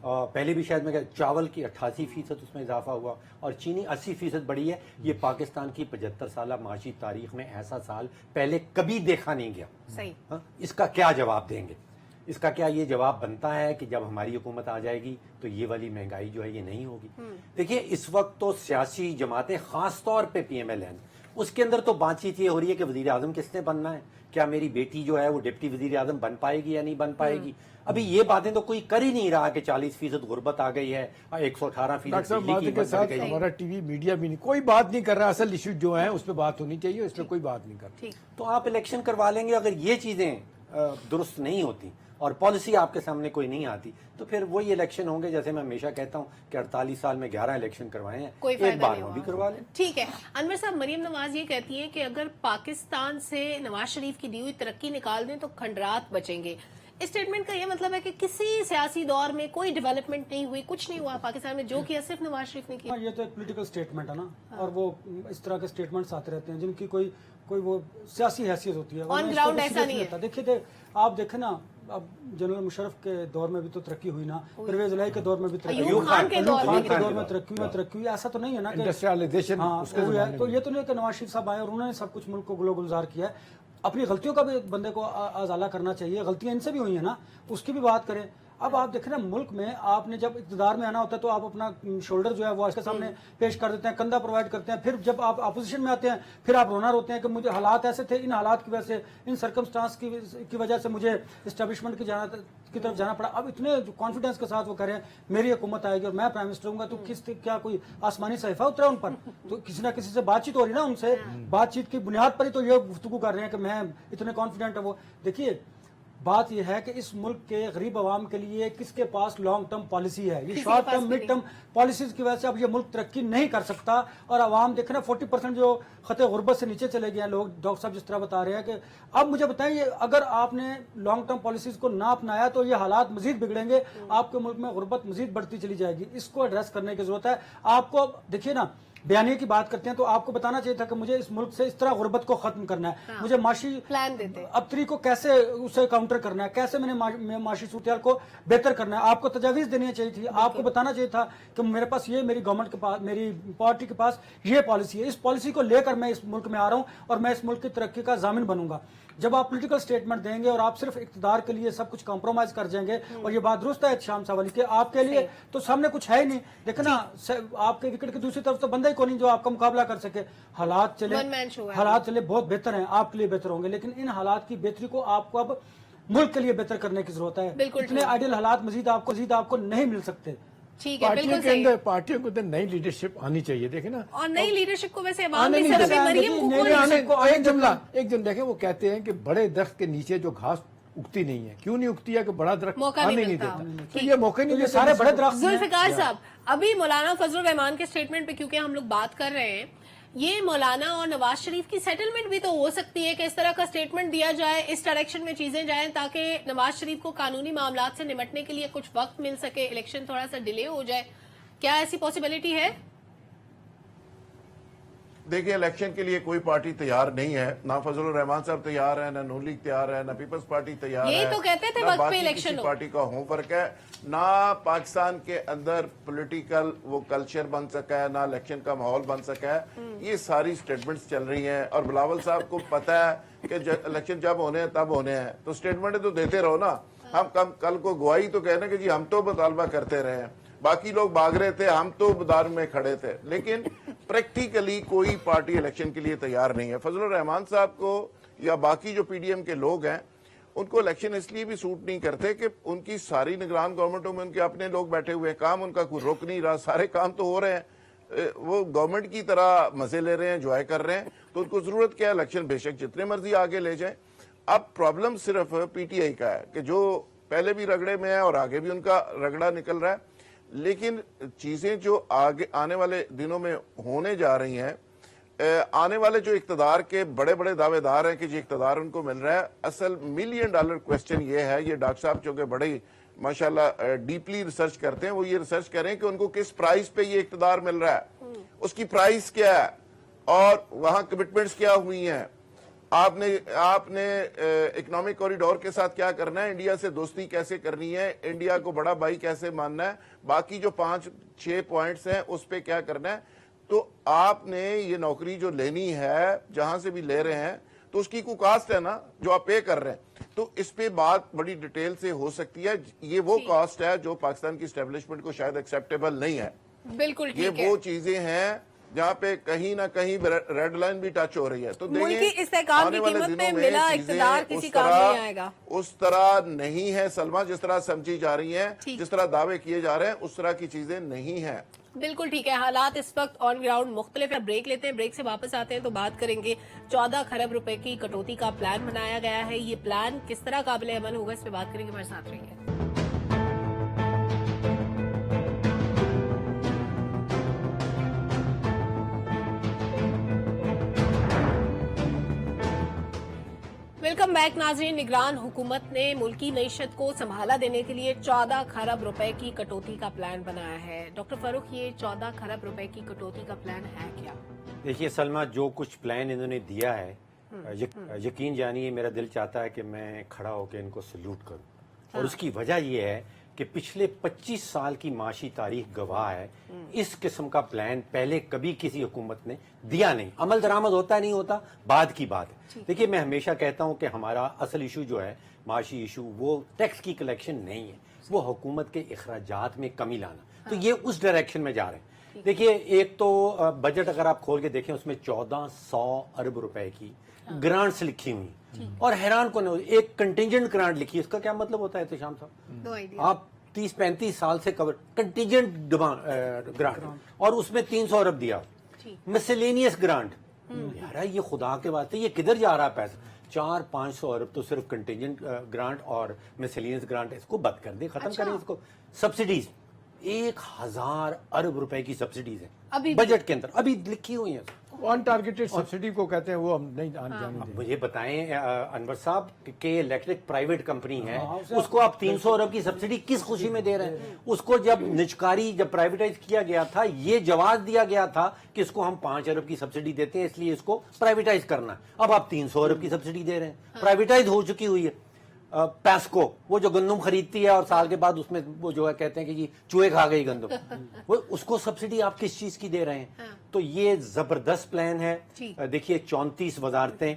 Speaker 3: पहले भी शायद मैं कह, चावल की 88% उसमें इजाफा हुआ और चीनी 80% बढ़ी है। ये पाकिस्तान की 75 साल माशी तारीख में ऐसा साल पहले कभी देखा नहीं गया।
Speaker 1: सही।
Speaker 3: इसका क्या जवाब देंगे? इसका क्या ये जवाब बनता है कि जब हमारी हुकूमत आ जाएगी तो ये वाली महंगाई जो है ये नहीं होगी? देखिए, इस वक्त तो सियासी जमातें खास तौर पे पीएमएल हैं, उसके अंदर तो बातचीत ये हो रही है कि वजीर आजम किसने बनना है, क्या मेरी बेटी जो है वो डिप्टी वजीर आजम बन पाएगी या नहीं बन पाएगी। अभी ये बातें तो कोई कर ही नहीं रहा कि 40% गुर्बत आ गई है और 118%
Speaker 2: डॉक्टर साहब
Speaker 3: बिजली
Speaker 2: बात
Speaker 3: की
Speaker 2: के
Speaker 3: कीमत बढ़
Speaker 2: साथ
Speaker 3: गई है।
Speaker 2: हमारा टीवी मीडिया भी नहीं, कोई बात नहीं कर रहा। असल इश्यू जो है उस पर बात होनी चाहिए, इस पर कोई बात नहीं कर रहा।
Speaker 1: ठीक।
Speaker 3: तो आप इलेक्शन करवा लेंगे, अगर ये चीजें दुरुस्त नहीं होती और पॉलिसी आपके सामने कोई नहीं आती तो फिर वही इलेक्शन होंगे जैसे मैं हमेशा कहता हूं कि 48 साल में 11 इलेक्शन करवाए हैं,
Speaker 1: कोई
Speaker 3: एक
Speaker 1: फायदा
Speaker 3: बार
Speaker 1: नहीं
Speaker 3: में भी
Speaker 1: हुआ।
Speaker 3: करवा लें।
Speaker 1: ठीक है। अनवर साहब, मरियम नवाज ये कहती हैं कि अगर पाकिस्तान से नवाज शरीफ की दी हुई तरक्की निकाल दें तो खंडरात बचेंगे। इस स्टेटमेंट का ये मतलब है कि किसी सियासी दौर में कोई डेवलपमेंट नहीं हुई, कुछ नहीं हुआ पाकिस्तान में, जो किया सिर्फ नवाज शरीफ ने किया।
Speaker 4: ये तो एक पॉलिटिकल स्टेटमेंट है ना, और वो इस तरह के स्टेटमेंट्स आते रहते हैं जिनकी कोई वो सियासी हैसियत होती है।
Speaker 1: On ground ऐसा नहीं है।
Speaker 4: देखिए आप देखें ना, अब जनरल मुशर्रफ के दौर में भी तो तरक्की हुई ना, परवेज इलाही के दौर में भी तरक्की
Speaker 1: अयूब खान के दौर में
Speaker 4: में तरक्की हुई। ऐसा तो नहीं है ना कि
Speaker 2: इंडस्ट्रियलाइजेशन
Speaker 4: हाँ,
Speaker 2: उसके
Speaker 4: हुई है।
Speaker 2: जमाने
Speaker 4: तो
Speaker 2: में।
Speaker 4: ये तो नहीं कि नवाज शरीफ साहब आए और उन्होंने सब कुछ मुल्क को गुलो गुलजार किया है। अपनी गलतियों का भी बंदे को अजाला करना चाहिए। गलतियां इनसे भी हुई है ना, उसकी भी बात करें। अब आप देखें ना, मुल्क में आपने जब इक़्तिदार में आना होता है तो आप अपना शोल्डर जो है वो इसके सामने पेश कर देते हैं, कंधा प्रोवाइड करते हैं। फिर जब आप अपोजिशन में आते हैं फिर आप रोना रोते हैं कि मुझे हालात ऐसे थे, इन हालात की वजह से, इन सर्कमस्टांस की वजह से मुझे एस्टेब्लिशमेंट की तरफ जाना पड़ा। अब इतने कॉन्फिडेंस के साथ वो कह रहे हैं मेरी हुकूमत आएगी और मैं प्राइम मिनिस्टर हूंगा, तो क्या कोई आसमानी सहीफा उतरा उन पर? तो किसी ना किसी से बातचीत हो रही ना उनसे, बातचीत की बुनियाद पर ही तो ये गुफ्तगू कर रहे हैं कि मैं इतने कॉन्फिडेंट है। वो देखिए, बात यह है कि इस मुल्क के गरीब आवाम के लिए किसके पास लॉन्ग टर्म पॉलिसी है। ये short term mid term policies की वजह से अब ये मुल्क तरक्की नहीं कर सकता। और आवाम देखे ना, 40% जो खते गुर्बत से नीचे चले गए हैं लोग, डॉक्टर साहब जिस तरह बता रहे हैं कि अब मुझे बताएं, ये अगर आपने लॉन्ग टर्म पॉलिसीज को ना अपनाया तो ये हालात मजीद बिगड़ेंगे, आपके मुल्क में गुर्बत मजीद बढ़ती चली जाएगी। इसको एड्रेस करने की जरूरत है। आपको देखिए ना, बयानिए की बात करते हैं तो आपको बताना चाहिए था कि मुझे इस मुल्क से इस तरह गुर्बत को खत्म करना है।
Speaker 1: हाँ,
Speaker 4: मुझे माशी
Speaker 1: प्लान देते,
Speaker 4: अबतरी को कैसे उसे काउंटर करना है, कैसे मैंने माशी सूरत को बेहतर करना है, आपको तजावीज देनी चाहिए थी। आपको बताना चाहिए था कि मेरे पास ये, मेरी गवर्नमेंट के पास, मेरी पार्टी के पास ये पॉलिसी है, इस पॉलिसी को लेकर मैं इस मुल्क में आ रहा हूं और मैं इस मुल्क की तरक्की का जामिन बनूंगा। जब आप पॉलिटिकल स्टेटमेंट देंगे और आप सिर्फ इख्तिदार के लिए सब कुछ कॉम्प्रोमाइज कर जाएंगे, और ये बात दुरुस्त है शाम सावली के, आपके लिए तो सामने कुछ है ही नहीं। देखो ना, आपके विकेट की दूसरी तरफ तो बंदा ही कोई नहीं जो आपका मुकाबला कर सके। हालात चले बहुत बेहतर हैं, आपके लिए बेहतर होंगे, लेकिन इन हालात की बेहतरी को आपको अब मुल्क के लिए बेहतर करने की जरूरत है। इतने आइडियल हालात मजीद आपको नहीं मिल सकते।
Speaker 1: ठीक है,
Speaker 2: पार्टियों के अंदर पार्टियों के अंदर नई लीडरशिप आनी चाहिए। देखे ना,
Speaker 1: और नई लीडरशिप को वैसे
Speaker 2: एक जुमला देखें, वो कहते हैं कि बड़े दरख्त के नीचे जो घास उगती नहीं है, क्यों नहीं उगती है? कि बड़ा दरख्त आने नहीं देता, तो ये मौके नहीं देता।
Speaker 4: सारे बड़े दरख्त
Speaker 1: जुल्फिकार साहब, अभी मौलाना फजलुर रहमान के स्टेटमेंट पे क्योंकि हम लोग बात कर रहे हैं, ये मौलाना और नवाज शरीफ की सेटलमेंट भी तो हो सकती है कि इस तरह का स्टेटमेंट दिया जाए, इस डायरेक्शन में चीजें जाएं ताकि नवाज शरीफ को कानूनी मामलात से निपटने के लिए कुछ वक्त मिल सके, इलेक्शन थोड़ा सा डिले हो जाए। क्या ऐसी पॉसिबिलिटी है?
Speaker 5: देखिए इलेक्शन के लिए कोई पार्टी तैयार नहीं है, ना फजलुर रहमान साहब तैयार है, ना नून लीग तैयार है, ना पीपल्स पार्टी तैयार है।
Speaker 1: यही तो कहते थे
Speaker 5: ना
Speaker 1: वक्त पे
Speaker 5: बाकी
Speaker 1: इलेक्शन
Speaker 5: किसी
Speaker 1: हो।
Speaker 5: पार्टी का होमवर्क है, ना पाकिस्तान के अंदर पॉलिटिकल वो कल्चर बन सका है, ना इलेक्शन का माहौल बन सका है। ये सारी स्टेटमेंट्स चल रही हैं और बिलावल साहब को पता है कि इलेक्शन जब होने हैं तब होने हैं, तो स्टेटमेंट तो देते रहो ना। हम कल को गवाही तो कहना कि जी हम तो मुतालबा करते रहे हैं, बाकी लोग भाग रहे थे, हम तो मैदान में खड़े थे, लेकिन प्रैक्टिकली कोई पार्टी इलेक्शन के लिए तैयार नहीं है। फजलुर रहमान साहब को या बाकी जो पीडीएम के लोग हैं उनको इलेक्शन इसलिए भी सूट नहीं करते कि उनकी सारी निगरान गवर्नमेंटों में उनके अपने लोग बैठे हुए हैं, काम उनका कोई रुक नहीं रहा, सारे काम तो हो रहे हैं, वो गवर्नमेंट की तरह मजे ले रहे हैं, एंजॉय कर रहे हैं, तो उनको जरूरत क्या है, इलेक्शन बेशक जितने मर्जी आगे ले जाए। अब प्रॉब्लम सिर्फ पीटीआई का है कि जो पहले भी रगड़े में है और आगे भी उनका रगड़ा निकल रहा है, लेकिन चीजें जो आगे आने वाले दिनों में होने जा रही हैं, आने वाले जो इक्तदार के बड़े बड़े दावेदार हैं कि जी इक्तदार उनको मिल रहा है, असल $1 मिलियन क्वेश्चन ये है, ये डॉक्टर साहब जो कि बड़े माशाल्लाह डीपली रिसर्च करते हैं, वो ये रिसर्च करें कि उनको किस प्राइस पे ये इक्तदार मिल रहा है, उसकी प्राइस क्या है और वहां कमिटमेंट्स क्या हुई हैं, आपने इकोनॉमिक कॉरिडोर के साथ क्या करना है, इंडिया से दोस्ती कैसे करनी है, इंडिया को बड़ा भाई कैसे मानना है, बाकी जो 5-6 पॉइंट्स हैं उस पे क्या करना है। तो आपने ये नौकरी जो लेनी है, जहां से भी ले रहे हैं, तो उसकी कोई कास्ट है ना जो आप पे कर रहे हैं, तो इस पे बात बड़ी डिटेल से हो सकती है। ये वो कास्ट है जो पाकिस्तान की एस्टेब्लिशमेंट को शायद एक्सेप्टेबल नहीं है।
Speaker 1: बिल्कुल
Speaker 5: ये
Speaker 1: ठीक है।
Speaker 5: वो चीजें हैं जहाँ पे कहीं ना कहीं रेड लाइन भी टच हो रही है। तो
Speaker 1: मुल्की
Speaker 5: देखिए
Speaker 1: इस्तेहकाम
Speaker 5: आने
Speaker 1: की
Speaker 5: वाले
Speaker 1: कीमत
Speaker 5: दिनों
Speaker 1: पे
Speaker 5: में
Speaker 1: मिला
Speaker 5: चीजें
Speaker 1: इक़्तिदार किसी
Speaker 5: उस
Speaker 1: काम
Speaker 5: तरह-
Speaker 1: नहीं आएगा।
Speaker 5: उस तरह नहीं है सलमा, जिस तरह समझी जा रही हैं,
Speaker 1: ठीक।
Speaker 5: जिस तरह दावे किए जा रहे हैं, उस तरह की चीजें नहीं हैं।
Speaker 1: बिल्कुल ठीक है। हालात इस वक्त ऑन ग्राउंड मुख्तलिफ है। ब्रेक लेते हैं, ब्रेक से वापस आते हैं तो बात करेंगे 14 खरब रुपए की कटौती का प्लान बनाया गया है। ये प्लान किस तरह काबिल अमल होगा, इस पे बात करेंगे। हमारे साथ रहिए। वेलकम बैक नाज़रीन। निगरान हुकूमत ने मुल्की मईशत को संभाला देने के लिए 14 खरब रुपए की कटौती का प्लान बनाया है। डॉक्टर फारूक, ये 14 खरब रुपए की कटौती का प्लान है क्या?
Speaker 3: देखिए सलमा, जो कुछ प्लान इन्होंने दिया है, यकीन जानिए मेरा दिल चाहता है कि मैं खड़ा होकर इनको सल्यूट करूं। और उसकी वजह यह है कि पिछले 25 साल की माशी तारीख गवाह है, इस किस्म का प्लान पहले कभी किसी हुकूमत ने दिया नहीं। अमल दरामद होता नहीं होता बाद की बात है। देखिए, मैं हमेशा कहता हूं कि हमारा असल इशू जो है, माशी इशू, वो टैक्स की कलेक्शन नहीं है, वो हुकूमत के अखराजात में कमी लाना। तो ये उस डायरेक्शन में जा रहे हैं। देखिए, एक तो बजट अगर आप खोल के देखें, उसमें 1400 अरब रुपए की ग्रांट्स लिखी हुई, और हैरान कौन है, एक कंटिजेंट ग्रांट लिखी है। इसका क्या मतलब होता है एहतेशाम साहब?
Speaker 1: No idea.
Speaker 3: आप 30-35 साल से कवर कंटिजेंट ग्रांट, और उसमें 300 अरब दिया। मिसलेनियस ग्रांट, यार ये खुदा के वास्ते ये किधर जा रहा है पैसा? 400-500 अरब तो सिर्फ कंटिजेंट ग्रांट और मिसलेनियस ग्रांट, इसको बंद कर दे, खत्म करें इसको। सब्सिडीज 1000 अरब रुपए की सब्सिडीज है
Speaker 1: अभी
Speaker 3: बजट के अंदर, अभी लिखी हुई है।
Speaker 2: ऑन टारगेटेड सब्सिडी को कहते हैं, वो हम नहीं जाने देंगे।
Speaker 3: मुझे बताएं अनवर साहब कि इलेक्ट्रिक प्राइवेट कंपनी है, उसको आप 300 अरब की सब्सिडी किस खुशी में दे रहे हैं? उसको जब निजकारी, जब प्राइवेटाइज किया गया था, ये जवाब दिया गया था कि इसको हम 5 अरब की सब्सिडी देते हैं, इसलिए इसको प्राइवेटाइज करना है। अब आप 300 अरब की सब्सिडी दे रहे हैं, प्राइवेटाइज हो चुकी हुई है। पैस्को, वो जो गंदम खरीदती है और साल के बाद उसमें वो जो है कहते हैं कि जी चूहे खा गई गंदम, वो उसको सब्सिडी आप किस चीज की दे रहे हैं? तो ये जबरदस्त प्लान है। देखिए 34 वजारतें,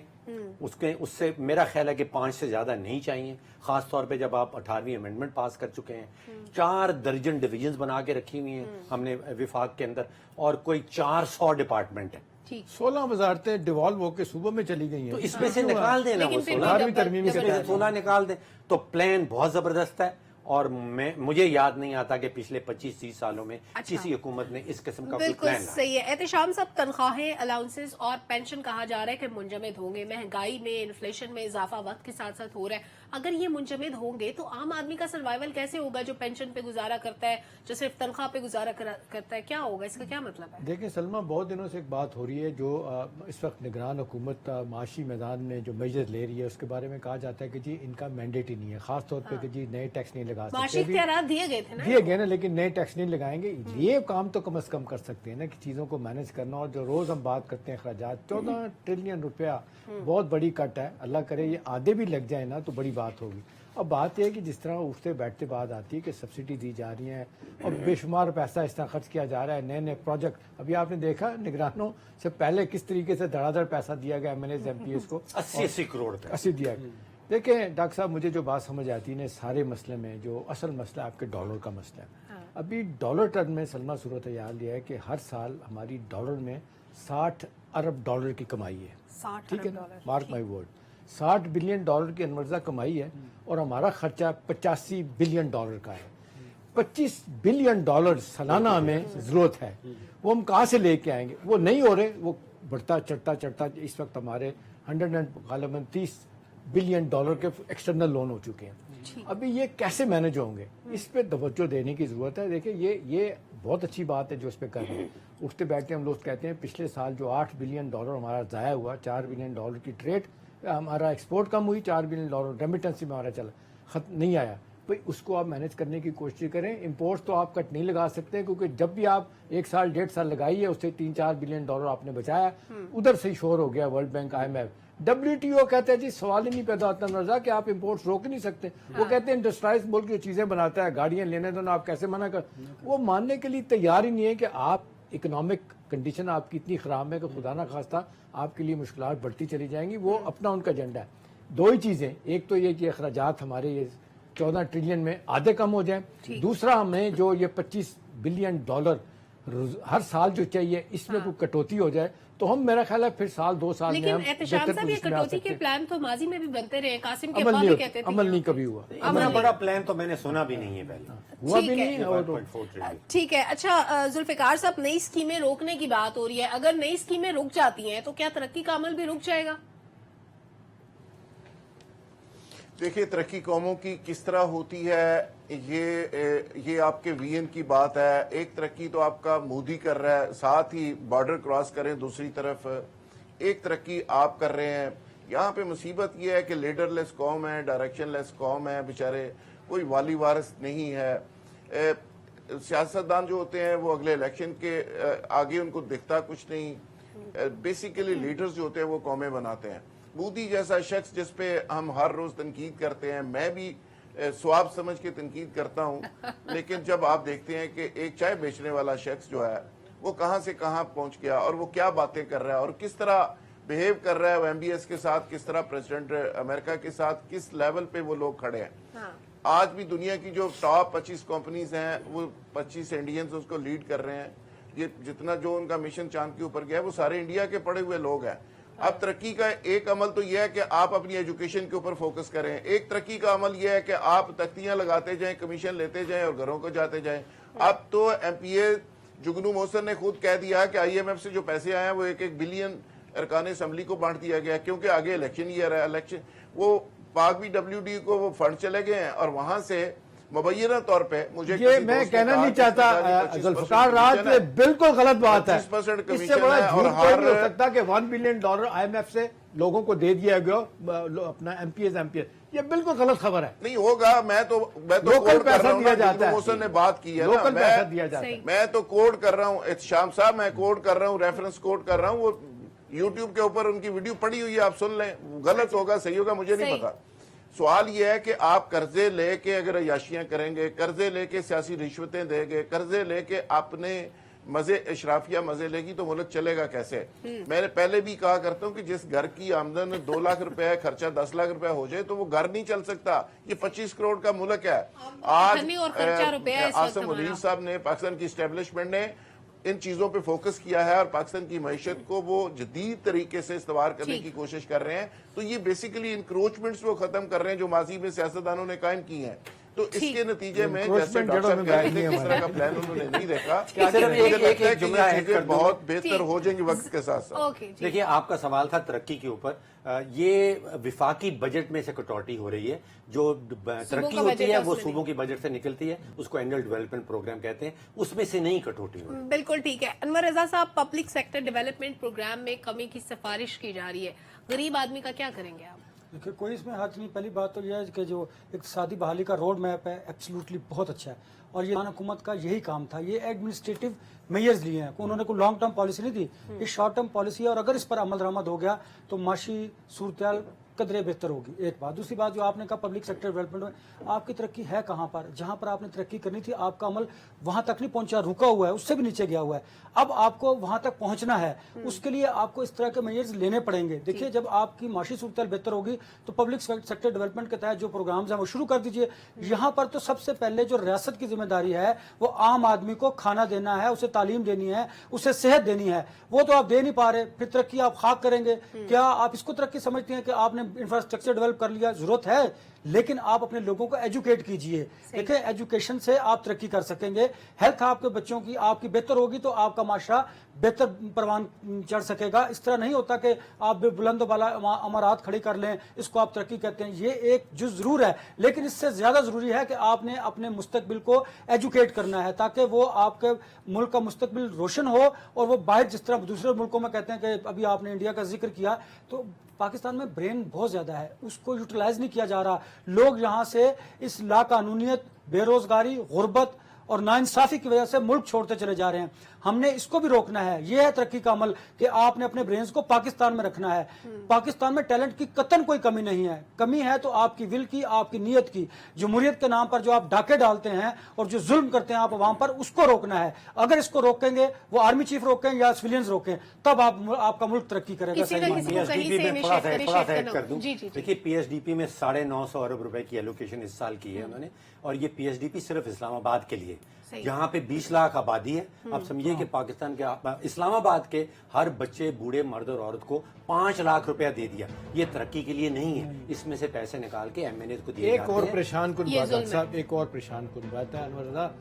Speaker 3: उससे मेरा ख्याल है कि 5 से ज्यादा नहीं चाहिए, खास तौर पे जब आप 18वीं अमेंडमेंट पास कर चुके हैं। 4 दर्जन डिविजन्स बना के रखी हुई हैं हमने विफाक के अंदर, और कोई 400 डिपार्टमेंट है।
Speaker 2: 16 वजारतें डिवॉल्व होकर सूबों में चली गई हैं।
Speaker 3: तो इसमें से निकाल देना, वो
Speaker 2: 16वीं तरमीम के तहत
Speaker 3: 16 निकाल दें। तो प्लान बहुत जबरदस्त है, और मुझे याद नहीं आता कि पिछले 25-30 सालों में किसी हुकूमत ने इस किस्म का कोई
Speaker 1: बिल्कुल
Speaker 3: प्लान लाया।
Speaker 1: सही है। एहतशाम साहब, तनख्वाहें, अलाउंसेस और पेंशन कहा जा रहा है कि मुंजमद होंगे। महंगाई में, इन्फ्लेशन में इजाफा वक्त के साथ साथ हो रहा है। اگر یہ منجمد ہوں گے تو عام آدمی کا سروائیول کیسے ہوگا جو پینشن پہ گزارا کرتا ہے, جو صرف تنخواہ پہ گزارا کرتا ہے؟ کیا ہوگا, اس کا کیا مطلب ہے؟
Speaker 2: دیکھیں سلمہ, بہت دنوں سے ایک بات ہو رہی ہے جو اس وقت نگران حکومت معاشی میدان میں جو میجر لے رہی ہے اس کے بارے میں کہا جاتا ہے کہ جی ان کا مینڈیٹ ہی نہیں ہے, خاص طور پہ کہ جی نئے ٹیکس نہیں لگا
Speaker 1: معاشی
Speaker 2: سکتے.
Speaker 1: اختیارات دیے گئے تھے نا,
Speaker 2: دیے گئے نا, لیکن نئے ٹیکس نہیں لگائیں گے. یہ کام تو کم از کم کر سکتے ہیں نا کہ چیزوں کو مینج کرنا. اور جو روز ہم بات کرتے ہیں اخراجات, 14 ٹریلین روپیہ بہت بڑی کٹ ہے. اللہ کرے یہ آدھے بھی لگ جائے نا تو بڑی بات ہوگی. اب بات یہ ہے کہ جس طرح اٹھتے بیٹھتے بات آتی ہے کہ سبسڈی دی جا رہی ہیں اور بے شمار پیسہ اس طرح خرچ کیا جا رہا ہے, نئے نئے پروجیکٹ. ابھی آپ نے دیکھا نگرانوں سے پہلے کس طریقے سے دھڑا دھڑ پیسہ دیا گیا MLAs MPs کو,
Speaker 3: 80 کروڑ کا
Speaker 2: 80 دیا گیا. دیکھیں ڈاکٹر صاحب, مجھے جو بات سمجھ آتی ہے سارے مسئلے میں جو اصل مسئلہ آپ کے ڈالر کا مسئلہ ہے. ابھی ڈالر ٹرم میں سلمہ صورتحال یہ ہے کہ ہر سال ہماری ڈالر میں 60 ارب ڈالر کی کمائی ہے.
Speaker 1: 60
Speaker 2: ٹھیک ہے نا,
Speaker 1: dollar.
Speaker 2: Mark my word, 60 billion dollar کی انورزہ کمائی ہے اور ہمارا خرچہ 85 بلین ڈالر کا ہے. 25 بلین ڈالر سالانہ ہمیں ضرورت ہے. وہ ہم کہاں سے لے کے آئیں گے؟ وہ نہیں ہو رہے, وہ بڑھتا چڑھتا اس وقت ہمارے 130 بلین ڈالر کے ایکسٹرنل لون ہو چکے ہیں. ابھی یہ کیسے مینج ہوں گے, اس پہ توجہ دینے کی ضرورت ہے. دیکھیں یہ بہت اچھی بات ہے جو اس پہ کر رہے ہیں. اٹھتے بیٹھتے ہم لوگ کہتے ہیں پچھلے سال جو 8 بلین ڈالر ہمارا ضائع ہوا, 4 بلین ڈالر کی ٹریڈ, ہمارا ایکسپورٹ کم ہوئی, 4 بلین ڈالر ریمیٹنس میں ہمارا چلا ختم نہیں آیا. بھائی اس کو آپ مینج کرنے کی کوشش کریں. امپورٹس تو آپ کٹ نہیں لگا سکتے کیونکہ جب بھی آپ 1 سال 1.5 سال لگائیے اس سے 3-4 بلین ڈالر آپ نے بچایا, ادھر سے شور ہو گیا ورلڈ بینک IMF. WTO کہتے ہیں جی سوال ہی نہیں پیدا ہوتا مرزا کہ آپ امپورٹس روک نہیں سکتے. وہ کہتے ہیں انڈسٹرائز ملک جو چیزیں بناتا ہے, گاڑیاں لینے دو نا, آپ کیسے منع کر. وہ ماننے کے لیے تیار ہی نہیں ہے کہ آپ اکنامک کنڈیشن آپ کی اتنی خراب ہے کہ خدا نہ خواستہ آپ کے لیے مشکلات بڑھتی چلی جائیں گی. وہ اپنا ان کا ایجنڈا ہے. 2 ہی چیزیں, ایک تو یہ کہ اخراجات ہمارے یہ 14 ٹریلین میں آدھے کم ہو جائیں, دوسرا ہمیں جو یہ 25 بلین ڈالر ہر سال جو چاہیے اس میں کوئی کٹوتی ہو جائے تو ہم, میرا خیال ہے پھر 1-2 سال میں
Speaker 1: لیکن
Speaker 2: ہم
Speaker 1: احتشام صاحب یہ
Speaker 2: بہتر پوزیشن میں آ
Speaker 1: کٹوتی
Speaker 2: سکتے
Speaker 1: کے
Speaker 2: ہیں.
Speaker 1: پلان تو ماضی میں بھی بنتے رہے. قاسم کے
Speaker 2: عمل
Speaker 1: ابا بھی کہتے تھے
Speaker 2: عمل نہیں کبھی ہوا,
Speaker 3: اتنا بڑا پلان تو میں نے سنا بھی نہیں ہے پہلے.
Speaker 2: ہوا بھی
Speaker 1: ٹھیک ہے.
Speaker 2: نہیں. اور
Speaker 3: 1.4 ٹریلین.
Speaker 1: ٹھیک ہے. اچھا ذوالفقار صاحب, نئی اسکیمیں روکنے کی بات ہو رہی ہے. اگر نئی اسکیمیں رک جاتی ہیں تو کیا ترقی کا عمل بھی رک جائے گا؟
Speaker 5: دیکھیے ترقی قوموں کی کس طرح ہوتی ہے, یہ آپ کے وین کی بات ہے. ایک ترقی تو آپ کا مودی کر رہا ہے, ساتھ ہی بارڈر کراس کریں, دوسری طرف ایک ترقی آپ کر رہے ہیں. یہاں پہ مصیبت یہ ہے کہ لیڈر لیس قوم ہے, ڈائریکشن لیس قوم ہے, بیچارے کوئی والی وارث نہیں ہے. سیاستدان جو ہوتے ہیں وہ اگلے الیکشن کے آگے ان کو دکھتا کچھ نہیں. بیسیکلی لیڈرز جو ہوتے ہیں وہ قومیں بناتے ہیں. مودی جیسا شخص جس پہ ہم ہر روز تنقید کرتے ہیں, میں بھی ثواب سمجھ کے تنقید کرتا ہوں, لیکن جب آپ دیکھتے ہیں کہ ایک چائے بیچنے والا شخص جو ہے وہ کہاں سے کہاں پہنچ گیا اور وہ کیا باتیں کر رہا ہے اور کس طرح بہیو کر رہا ہے وہ MBS کے ساتھ, کس طرح پریزیڈنٹ امریکہ کے ساتھ, کس لیول پہ وہ لوگ کھڑے ہیں. آج بھی دنیا کی جو ٹاپ 25 کمپنیز ہیں وہ 25 انڈینز اس کو لیڈ کر رہے ہیں. یہ جتنا جو ان کا مشن چاند کے اوپر گیا ہے وہ سارے انڈیا کے پڑے ہوئے لوگ ہیں. اب ترقی کا ایک عمل تو یہ ہے کہ آپ اپنی ایجوکیشن کے اوپر فوکس کریں. ایک ترقی کا عمل یہ ہے کہ آپ تختیاں لگاتے جائیں, کمیشن لیتے جائیں اور گھروں کو جاتے جائیں. اب تو MPA جگنو محسن نے خود کہہ دیا کہ IMF سے جو پیسے آئے ہیں وہ 1-1 بلین ارکان اسمبلی کو بانٹ دیا گیا کیونکہ آگے الیکشن ایئر ہے. الیکشن وہ پاک بھی WD کو وہ فنڈ چلے گئے ہیں اور وہاں سے مبینہ طور پہ مجھے
Speaker 2: یہ میں کہنا نہیں چاہتا ذوالفقار راج, یہ بالکل غلط بات ہے.
Speaker 5: 25%
Speaker 2: اس سے بڑا جھوٹ کوئی نہیں ہو سکتا کہ 1 بلین ڈالر IMF سے لوگوں کو دے دیا گیا اپنا MPS. یہ بالکل غلط خبر ہے.
Speaker 5: نہیں ہوگا. میں تو
Speaker 2: لوکل پیسہ دیا جاتا ہے,
Speaker 5: محسن نے بات کی ہے,
Speaker 2: لوکل پیسہ دیا جاتا ہے.
Speaker 5: میں تو کوڈ کر رہا ہوں احتشام صاحب, میں کوڈ کر رہا ہوں, ریفرنس کوڈ کر رہا ہوں. وہ YouTube کے اوپر ان کی ویڈیو پڑی ہوئی ہے, آپ سن لیں. غلط ہوگا صحیح ہوگا مجھے نہیں پتا. سوال یہ ہے کہ آپ قرضے لے کے اگر عیاشیاں کریں گے, قرضے لے کے سیاسی رشوتیں دیں گے, قرضے لے کے اپنے مزے اشرافیہ مزے لے گی تو ملک چلے گا کیسے؟ میں نے پہلے بھی کہا کرتا ہوں کہ جس گھر کی آمدن 2 لاکھ روپے ہے, خرچہ 10 لاکھ روپے ہو جائے تو وہ گھر نہیں چل سکتا. یہ 25 کروڑ کا ملک ہے. آج عاصم ولیر صاحب نے, پاکستان کی اسٹیبلشمنٹ نے ان چیزوں پہ فوکس کیا ہے اور پاکستان کی معیشت کو وہ جدید طریقے سے استوار کرنے کی کوشش کر رہے ہیں. تو یہ بیسیکلی انکروچمنٹس وہ ختم کر رہے ہیں جو ماضی میں سیاستدانوں نے قائم کی ہیں. तो इसके नतीजे में
Speaker 2: Encroachment
Speaker 5: जैसे डॉक्टर
Speaker 2: जड़ों में
Speaker 5: कह रहे
Speaker 2: बैठनी
Speaker 5: थे
Speaker 2: है
Speaker 5: किस तरह का प्लान उन्होंने नहीं देखा,
Speaker 3: सिर्फ
Speaker 5: मुझे
Speaker 3: एक
Speaker 5: लगता है कि
Speaker 3: जुमला
Speaker 5: ये
Speaker 3: ऐड कर
Speaker 5: चीजें
Speaker 3: दूं।
Speaker 5: बहुत बेहतर
Speaker 1: ठीक।
Speaker 5: हो जाएंगी वक्त के साथ साथ।
Speaker 1: ओके जी।
Speaker 3: देखिए, आपका सवाल था तरक्की के ऊपर। ये विफाकी बजट में से कटौती हो रही है। जो तरक्की
Speaker 1: का
Speaker 3: होती
Speaker 1: बजट
Speaker 3: है
Speaker 1: है
Speaker 3: वो
Speaker 1: उसमें
Speaker 3: सूबों की बजट से निकलती है, उसको एनुअल डेवलपमेंट प्रोग्राम कहते हैं, उसमें से नहीं कटौती हो रही।
Speaker 1: बिल्कुल ठीक है। अनवर रजा साहब, पब्लिक सेक्टर डेवलपमेंट प्रोग्राम में कमी की सिफारिश की जा रही है, गरीब आदमी का क्या करेंगे आप?
Speaker 4: देखिए, कोई इसमें हर्ज नहीं। पहली बात तो यह है कि जो इक़्तिसादी बहाली का रोड मैप है एब्सोल्युटली बहुत अच्छा है, और ये हुकूमत का यही काम था। ये एडमिनिस्ट्रेटिव मेजर्स लिए हैं, उन्होंने कोई लॉन्ग टर्म पॉलिसी नहीं दी, ये शॉर्ट टर्म पॉलिसी है, और अगर इस पर अमल दरामद हो गया तो माशी सूरत कदरे बेहतर होगी। एक बात। दूसरी बात जो आपने कहा पब्लिक सेक्टर डेवलपमेंट में आपकी तरक्की है कहाँ पर? जहाँ पर आपने तरक्की करनी थी आपका अमल वहां तक नहीं पहुंचा, रुका हुआ है, उससे भी नीचे गया हुआ है। अब आपको वहां तक पहुंचना है, उसके लिए आपको इस तरह के मेजर्स लेने पड़ेंगे। देखिए, जब आपकी माशी सूरत बेहतर होगी तो पब्लिक सेक्टर डेवलपमेंट के तहत जो प्रोग्राम्स हैं वो शुरू कर दीजिए। यहाँ पर तो सबसे पहले जो रियासत की जिम्मेदारी है वो आम आदमी को खाना देना है, उसे तालीम देनी है, उसे सेहत देनी है, वो तो आप दे नहीं पा रहे, फिर तरक्की आप खाक करेंगे? क्या आप इसको तरक्की समझते हैं कि आपने इंफ्रास्ट्रक्चर डेवलप कर लिया? जरूरत है, लेकिन आप अपने लोगों को एजुकेट कीजिए। देखिए, एजुकेशन से आप तरक्की कर सकेंगे। हेल्थ आपके बच्चों की आपकी बेहतर होगी तो आपका माशरा बेहतर परवान चढ़ सकेगा। इस तरह नहीं होता कि आप बुलंद वाला अमारात खड़ी कर लें, इसको आप तरक्की कहते हैं। ये एक जुज जरूर है, लेकिन इससे ज्यादा जरूरी है कि आपने अपने मुस्तकबिल को एजुकेट करना है, ताकि वो आपके मुल्क का मुस्तकबिल रोशन हो, और वो बाहर जिस तरह दूसरे मुल्कों में कहते हैं कि अभी आपने इंडिया का जिक्र किया, तो पाकिस्तान में ब्रेन बहुत ज्यादा है, उसको यूटिलाइज नहीं किया जा रहा। लोग यहाँ से इस लाकानूनियत, बेरोजगारी, गुर्बत और नाइंसाफी की वजह से मुल्क छोड़ते चले जा रहे हैं। हमने इसको भी रोकना है। यह है तरक्की का अमल कि आपने अपने ब्रेन्स को पाकिस्तान में रखना है। पाकिस्तान में टैलेंट की कतन कोई कमी नहीं है। कमी है तो आपकी विल की, आपकी नीयत की। जमहूरियत के नाम पर जो आप डाके डालते हैं और जो जुल्म करते हैं आप अवाम पर, उसको रोकना है। अगर इसको रोकेंगे, वो आर्मी चीफ रोकें या सिविलियंस रोकें, तब आपका मुल्क तरक्की करेगा।
Speaker 1: किसी न किसी को कहीं से
Speaker 3: PSDP में थोड़ा सा
Speaker 1: इनिशिएट
Speaker 3: ऐड
Speaker 1: करना
Speaker 3: कर दूं।
Speaker 1: जी जी जी।
Speaker 3: देखिए, PSDP में 950 अरब रुपए की एलोकेशन इस साल की है उन्होंने, और ये PSDP सिर्फ इस्लामाबाद के लिए, जहाँ पे 20 लाख आबादी है। आप समझिए कि पाकिस्तान के इस्लामाबाद के हर बच्चे, बूढ़े, मर्द और औरत को 5 लाख रुपया दे दिया। ये तरक्की के लिए नहीं है, इसमें से पैसे निकाल के MNA को दिए
Speaker 2: एक और परेशान कुन
Speaker 1: ये
Speaker 2: बात
Speaker 1: जुल्म
Speaker 2: है साहब, एक और परेशान कुन बात है अनवर रज़ा।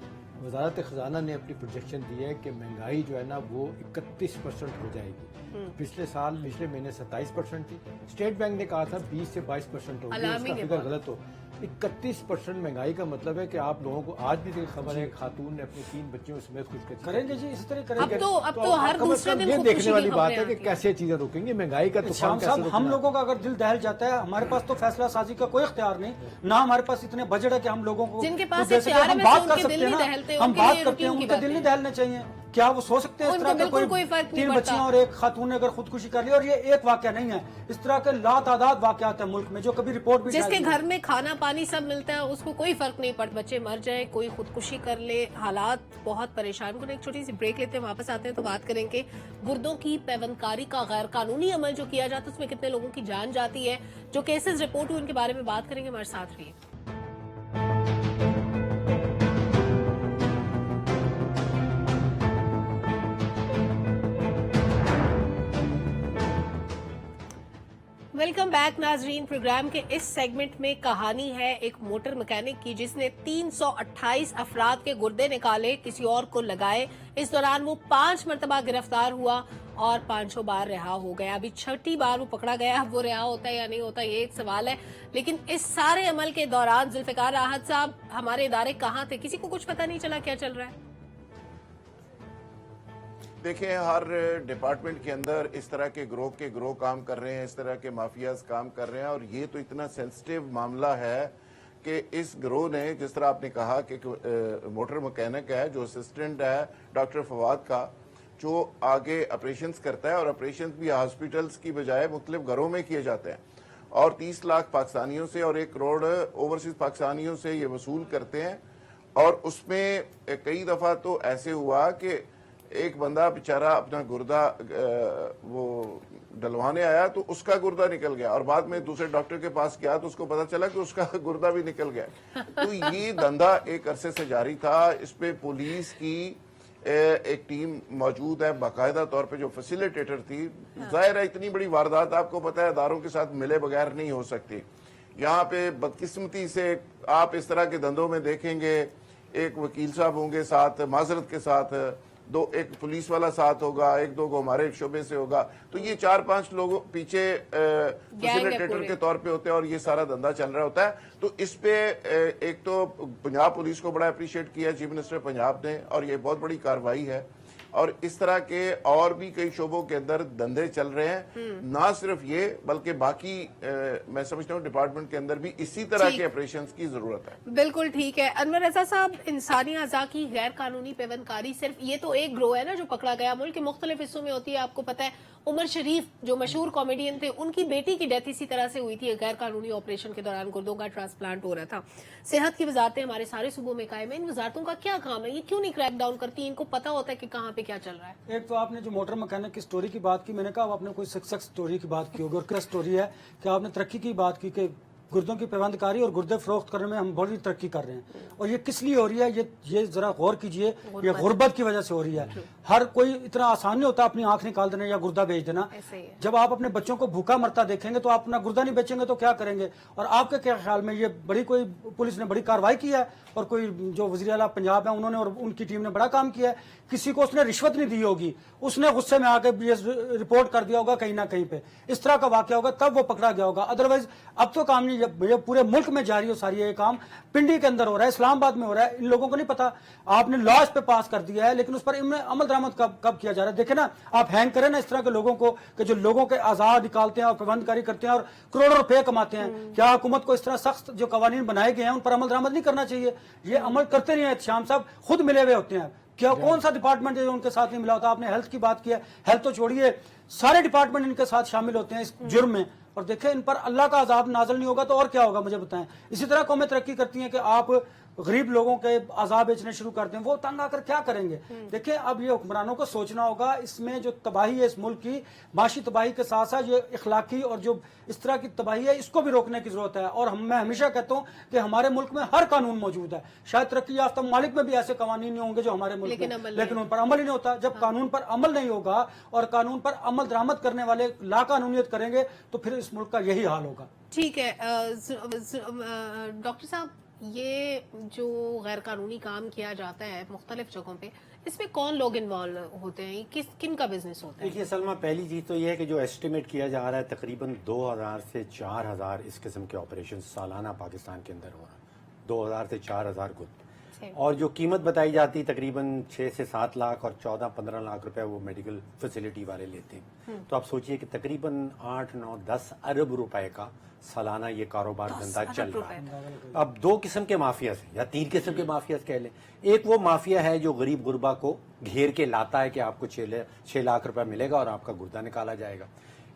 Speaker 2: वजारत खजाना ने अपनी प्रोजेक्शन दी है कि महंगाई जो है ना वो 31% हो जाएगी। पिछले साल, पिछले महीने 27% थी। स्टेट बैंक ने कहा था 20 से 22% होगी, उसका फिगर गलत हो। 31% महंगाई का मतलब है कि आप लोगों को, आज भी देखिए खबर है खातून ने अपने 3 बच्चों समेत खुदकुशी
Speaker 4: करेंगे जी, इसी तरह
Speaker 1: अब
Speaker 4: करेंगे।
Speaker 1: तो हर दूसरे दिन
Speaker 2: ये
Speaker 1: खुदकुशी
Speaker 2: देखने वाली
Speaker 1: की
Speaker 2: बात
Speaker 1: खबरें
Speaker 2: है कि
Speaker 1: आती
Speaker 2: कैसे चीजें रुकेंगी, महंगाई का तूफान
Speaker 4: शाम
Speaker 2: कैसे
Speaker 4: साहब,
Speaker 2: रुकना
Speaker 4: हम
Speaker 2: है।
Speaker 4: लोगों का अगर दिल दहल जाता है, हमारे पास तो फैसला साजी का कोई इख्तियार नहीं, ना हमारे पास इतने बजट है कि हम लोगों को
Speaker 1: जिनके पास
Speaker 4: कुछ दे सकें।
Speaker 1: इख्तियार है,
Speaker 4: हम
Speaker 1: वैसे
Speaker 4: बात कर
Speaker 1: उनके
Speaker 4: सकते
Speaker 1: दिल
Speaker 4: हैं
Speaker 1: नहीं
Speaker 4: ना,
Speaker 1: दहलते,
Speaker 4: हम
Speaker 1: उनके
Speaker 4: बात
Speaker 1: लिए
Speaker 4: करते हैं,
Speaker 1: रूटीन की
Speaker 4: उनके दिल
Speaker 1: बात
Speaker 4: नहीं
Speaker 1: है।
Speaker 4: दहलने चाहिए। क्या वो सो सकते हैं इस
Speaker 1: उनको
Speaker 4: तरह का?
Speaker 1: बिल्कुल कोई फर्क नहीं
Speaker 4: 3
Speaker 1: पड़ता।
Speaker 4: बच्चियां और एक खातून ने अगर खुदकुशी कर ली, और ये एक वाकया नहीं है, इस तरह के लातादाद वाकयात है मुल्क में जो कभी रिपोर्ट भी
Speaker 1: जिसके
Speaker 4: शायद
Speaker 1: घर में खाना पानी सब मिलता है उसको कोई फर्क नहीं पड़ता, बच्चे मर जाए, कोई खुदकुशी कर ले, हालात बहुत परेशान को। एक छोटी सी ब्रेक लेते हैं, वापस आते हैं तो बात करेंगे गुर्दों की पैवनकारी का गैर कानूनी अमल जो किया जाता है उसमें कितने लोगों की जान जाती है, जो केसेस रिपोर्ट हुए उनके बारे में बात करेंगे। हमारे साथ रहिए। वेलकम बैक नाजरीन। प्रोग्राम के इस सेगमेंट में कहानी है एक मोटर मैकेनिक की जिसने 328 अफराद के गुर्दे निकाले, किसी और को लगाए। इस दौरान वो 5 मरतबा गिरफ्तार हुआ और 500 बार रिहा हो गया। अभी 6ठी बार वो पकड़ा गया। अब वो रिहा होता है या नहीं होता, ये एक सवाल है। लेकिन इस सारे अमल के दौरान जुल्फिकार राहत साहब, हमारे इदारे कहाँ थे? किसी को कुछ पता नहीं चला क्या चल रहा है?
Speaker 5: देखिए, हर डिपार्टमेंट के अंदर इस तरह के ग्रोह काम कर रहे हैं, इस तरह के माफियाज काम कर रहे हैं, और ये तो इतना सेंसिटिव मामला है कि इस ग्रोह ने, जिस तरह आपने कहा कि मोटर मैकेनिक है जो असिस्टेंट है डॉक्टर फवाद का, जो आगे ऑपरेशंस करता है, और ऑपरेशंस भी हॉस्पिटल्स की बजाय मुख्तलिफ घरों में किए जाते हैं, और 30 लाख पाकिस्तानियों से और 1 करोड़ ओवरसीज पाकिस्तानियों से ये वसूल करते हैं। और उसमें कई दफा तो ऐसे हुआ कि एक बंदा बेचारा अपना गुर्दा वो डलवाने आया तो उसका गुर्दा निकल गया, और बाद में दूसरे डॉक्टर के पास गया तो उसको पता चला कि उसका गुर्दा भी निकल गया। तो ये धंधा एक अरसे से जारी था। इस पे पुलिस की एक टीम मौजूद है, बाकायदा तौर पे जो फैसिलिटेटर थी। जाहिर है इतनी बड़ी वारदात आपको पता है इदारों के साथ मिले बगैर नहीं हो सकती, यहाँ पे बदकिस्मती से आप इस तरह के धंधों में देखेंगे, एक वकील साहब होंगे साथ, माजरत के साथ दो, एक पुलिस वाला साथ होगा, एक दो को हमारे शोबे से होगा, तो ये 4-5 लोग पीछे फैसिलिटेटर के तौर पे होते हैं और ये सारा धंधा चल रहा होता है। तो इस पे एक तो पंजाब पुलिस को बड़ा अप्रिशिएट किया चीफ मिनिस्टर पंजाब ने, और ये बहुत बड़ी कार्रवाई है। और इस तरह के और भी कई शोबों के अंदर धंधे चल रहे हैं, ना सिर्फ ये बल्कि बाकी मैं समझता हूँ डिपार्टमेंट के अंदर भी इसी तरह के ऑपरेशंस की जरूरत है।
Speaker 1: बिल्कुल ठीक है। अनवर रजा साहब, इंसानी अज़ा की गैर कानूनी पेवंदकारी सिर्फ ये तो एक ग्रोह है ना जो पकड़ा गया, मुल्क के मुख्तलिफ हिस्सों में होती है। आपको पता है उमर शरीफ जो मशहूर कॉमेडियन थे, उनकी बेटी की डेथ इसी तरह से हुई थी, गैर कानूनी ऑपरेशन के दौरान गुर्दों का ट्रांसप्लांट हो रहा था। सेहत की वजारतें हमारे सारे सूबों में कायम है, इन वजारतों का क्या काम है? ये क्यों नहीं क्रैक डाउन करती? इनको पता होता है कि कहाँ पे क्या चल रहा है।
Speaker 4: एक तो आपने जो मोटर मैकेनिक की स्टोरी की बात की, मैंने कहा आपने कोई सक्सेस स्टोरी की बात की होगी, और क्या स्टोरी है कि आपने तरक्की की बात की कि गुर्दों की पेवंदकारी और गुर्दे फरोख्त करने में हम बड़ी तरक्की कर रहे हैं। और ये किस लिए हो रही है, ये जरा गौर कीजिए, ये गुर्बत की वजह से हो रही है। हर कोई इतना आसान नहीं होता अपनी आंख निकाल देना या गुर्दा बेच देना। जब आप अपने बच्चों को भूखा मरता देखेंगे तो आप अपना गुर्दा नहीं बेचेंगे तो क्या करेंगे? और आपके क्या ख्याल में ये बड़ी कोई पुलिस ने बड़ी कार्रवाई की है, और कोई जो वज़ीर आला पंजाब है उन्होंने और उनकी टीम ने बड़ा काम किया है? किसी को उसने रिश्वत नहीं दी होगी, उसने गुस्से में आके ये रिपोर्ट कर दिया होगा कहीं ना कहीं पे, इस तरह का वाकया होगा तब वो पकड़ा गया होगा। अदरवाइज अब तो काम नहीं, ये पूरे मुल्क में जारी हो सारी ये काम, पिंडी के अंदर हो रहा है, इस्लामाबाद में हो रहा है। इन लोगों को नहीं पता, आपने लॉ इस पे पास कर दिया है, लेकिन उस पर अमल दरामद कब किया जा रहा है? देखे ना, आप हैंग करें ना इस तरह के लोगों को कि जो लोगों के आजाद निकालते हैं और प्रबंधकारी करते हैं और करोड़ों रुपए कमाते हैं। क्या हुकूमत को इस तरह सख्त जो कवानीन बनाए गए हैं उन पर अमल दरामद नहीं करना चाहिए? ये अमल करते नहीं है। शाम साहब खुद मिले हुए होते हैं, क्या कौन सा डिपार्टमेंट है जो उनके साथ नहीं मिला होता? आपने हेल्थ की बात की है, हेल्थ तो छोड़िए, सारे डिपार्टमेंट इनके साथ शामिल होते हैं इस जुर्म में। और देखें, इन पर अल्लाह का अजाब नाज़िल नहीं होगा तो और क्या होगा, मुझे बताएं। इसी तरह कौमें तरक्की करती हैं कि आप गरीब लोगों के अजाब बेचने शुरू करते हैं, वो तंग आकर क्या करेंगे? देखिए, अब ये हुक्मरानों को सोचना होगा, इसमें जो तबाही है इस मुल्क की, माशी तबाही के साथ साथ ये इखलाकी और जो इस तरह की तबाही है, इसको भी रोकने की जरूरत है। और मैं हमेशा कहता हूँ कि हमारे मुल्क में हर कानून मौजूद है। शायद तरक्की याफ्ता ममालिक में भी ऐसे कानून नहीं होंगे जो हमारे मुल्क में, लेकिन उन पर अमल ही नहीं होता। जब कानून पर अमल नहीं होगा और कानून पर अमल दरामद करने वाले लाकानूनियत करेंगे तो फिर इस मुल्क का यही हाल होगा।
Speaker 1: ठीक है। डॉक्टर साहब, ये जो गैर कानूनी काम किया जाता है मुख्तलिफ जगहों पे, इसमें कौन लोग इन्वॉल्व होते हैं? किन का बिजनेस होता है?
Speaker 3: देखिए सलमा, पहली चीज़ तो ये है कि जो एस्टिमेट किया जा रहा है तकरीबन 2000 से 4000 इस किस्म के ऑपरेशन सालाना पाकिस्तान के अंदर हो रहा है। 2000 से 4000 गुर्द, और जो कीमत बताई जाती है तकरीबन 6 से 7 लाख और 14-15 लाख रुपए वो मेडिकल फैसिलिटी वाले लेते हैं। तो आप सोचिए कि तकरीबन 8-9-10 अरब रुपए का सालाना ये कारोबार धंधा चल रहा है। अब 2 किस्म के माफिया से या 3 किस्म के माफिया कह लें। एक वो माफिया है जो गरीब गुरबा को घेर के लाता है कि आपको 6 लाख रुपए मिलेगा और आपका गुर्दा निकाला जाएगा।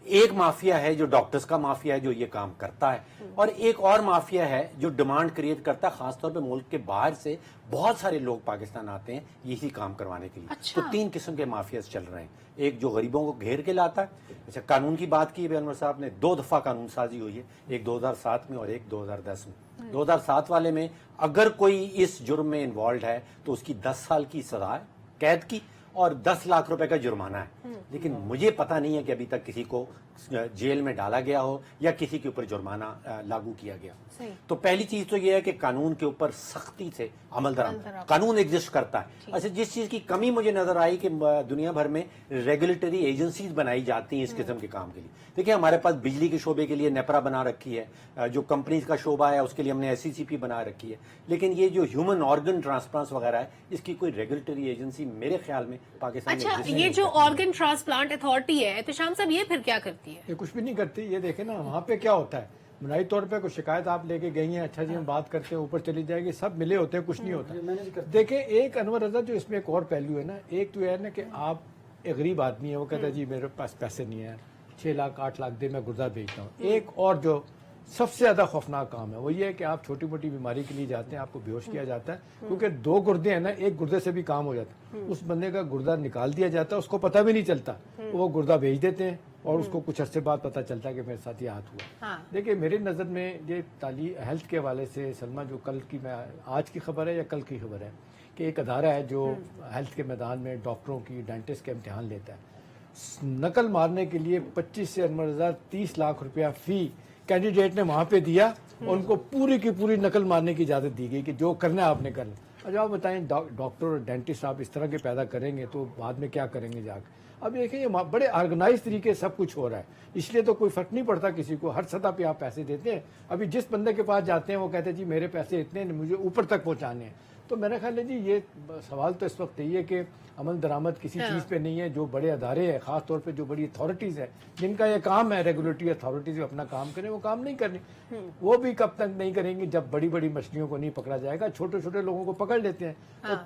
Speaker 3: एक माफिया है जो डॉक्टर्स का माफिया है जो ये काम करता है, और एक और माफिया है जो डिमांड क्रिएट करता है। खासतौर पे मुल्क के बाहर से बहुत सारे लोग पाकिस्तान आते हैं यही काम करवाने के लिए।
Speaker 1: अच्छा।
Speaker 3: तो 3 किस्म के माफियाज चल रहे हैं। एक जो गरीबों को घेर के लाता है। अच्छा, कानून की बात की अनवर साहब ने, 2 दफा कानून साजी हुई है, एक 2007 में और एक 2010 में। 2007 वाले में अगर कोई इस जुर्म में इन्वॉल्व है तो उसकी 10 साल की सजा है कैद की और 10 लाख रुपए का जुर्माना है। लेकिन मुझे पता नहीं है कि अभी तक किसी को जेल में डाला गया हो या किसी के ऊपर जुर्माना लागू किया गया। तो पहली चीज तो यह है कि कानून के ऊपर सख्ती से अमल दरामद, कानून एग्जिस्ट करता है। अच्छा, जिस चीज की कमी मुझे नजर आई कि दुनिया भर में रेगुलेटरी एजेंसीज बनाई जाती हैं इस किस्म के काम के लिए। देखिए, हमारे पास बिजली के शोबे के लिए नेपरा बना रखी है, जो कंपनीज का शोबा है उसके लिए हमने SCCP बना रखी है, लेकिन ये जो ह्यूमन ऑर्गन ट्रांसप्लांट वगैरह है इसकी कोई रेगुलेटरी एजेंसी मेरे ख्याल में पाकिस्तान में
Speaker 1: अच्छा, ये जो ऑर्गन ट्रांसप्लांट अथॉरिटी है तो शाम साहब, ये फिर क्या करती है?
Speaker 2: ये कुछ भी नहीं करती। ये देखे ना, वहाँ पे क्या होता है, बुनियादी तौर पे कोई शिकायत आप लेके गई हैं, अच्छा जी हम बात करते हैं, ऊपर चली जाएगी, सब मिले होते हैं, कुछ नहीं होता। देखिए, एक अनवर रजा जो इसमें एक और पहलू है ना, एक तो यह है ना कि आप एक गरीब आदमी है, वो कहता है जी मेरे पास पैसे नहीं है, 6 लाख 8 लाख दे, मैं गुर्दा बेचता हूँ। एक और जो सबसे ज्यादा खौफनाक काम है वो ये है कि आप छोटी मोटी बीमारी के लिए जाते हैं, आपको बेहोश किया जाता है, क्योंकि 2 गुर्दे हैं ना, एक गुर्दे से भी काम हो जाता है। उस बंदे का गुर्दा निकाल दिया जाता है, उसको पता भी नहीं चलता, वो गुर्दा भेज देते हैं और उसको कुछ अरसे बाद पता चलता है कि मेरे साथ ये हाथ हुआ। देखिए, मेरी नज़र में ये हेल्थ के हवाले से सलमा, जो कल की आज की खबर है या कल की खबर है कि एक अदारा है जो हेल्थ के मैदान में डॉक्टरों की, डेंटिस्ट के इम्तिहान लेता है, नकल मारने के लिए 25 से 30 लाख रुपया फी कैंडिडेट ने वहां पे दिया, उनको पूरी की पूरी नकल मारने की इजाजत दी गई कि जो करना है आपने करना। अब आप बताएं डॉक्टर और डेंटिस्ट आप इस तरह के पैदा करेंगे तो बाद में क्या करेंगे जाकर। अब देखिए ये बड़े ऑर्गेनाइज तरीके से सब कुछ हो रहा है, इसलिए तो कोई फर्क नहीं पड़ता किसी को, हर सतह पे आप पैसे देते हैं। अभी जिस बंदे के पास जाते हैं वो कहते हैं जी मेरे पैसे इतने मुझे ऊपर तक पहुंचाने हैं। तो मेरा ख्याल है जी ये सवाल तो इस वक्त यही है कि अमल दरामद किसी चीज़ पे नहीं है। जो बड़े अदारे हैं, खास तौर पे जो बड़ी अथॉरिटीज़ है जिनका ये काम है रेगुलेटरी अथॉरिटीज़ अपना काम करें, वो काम नहीं करनी। वो भी कब तक नहीं करेंगे जब बड़ी बड़ी मछलियों को नहीं पकड़ा जाएगा। छोटे छोटे लोगों को पकड़ लेते हैं।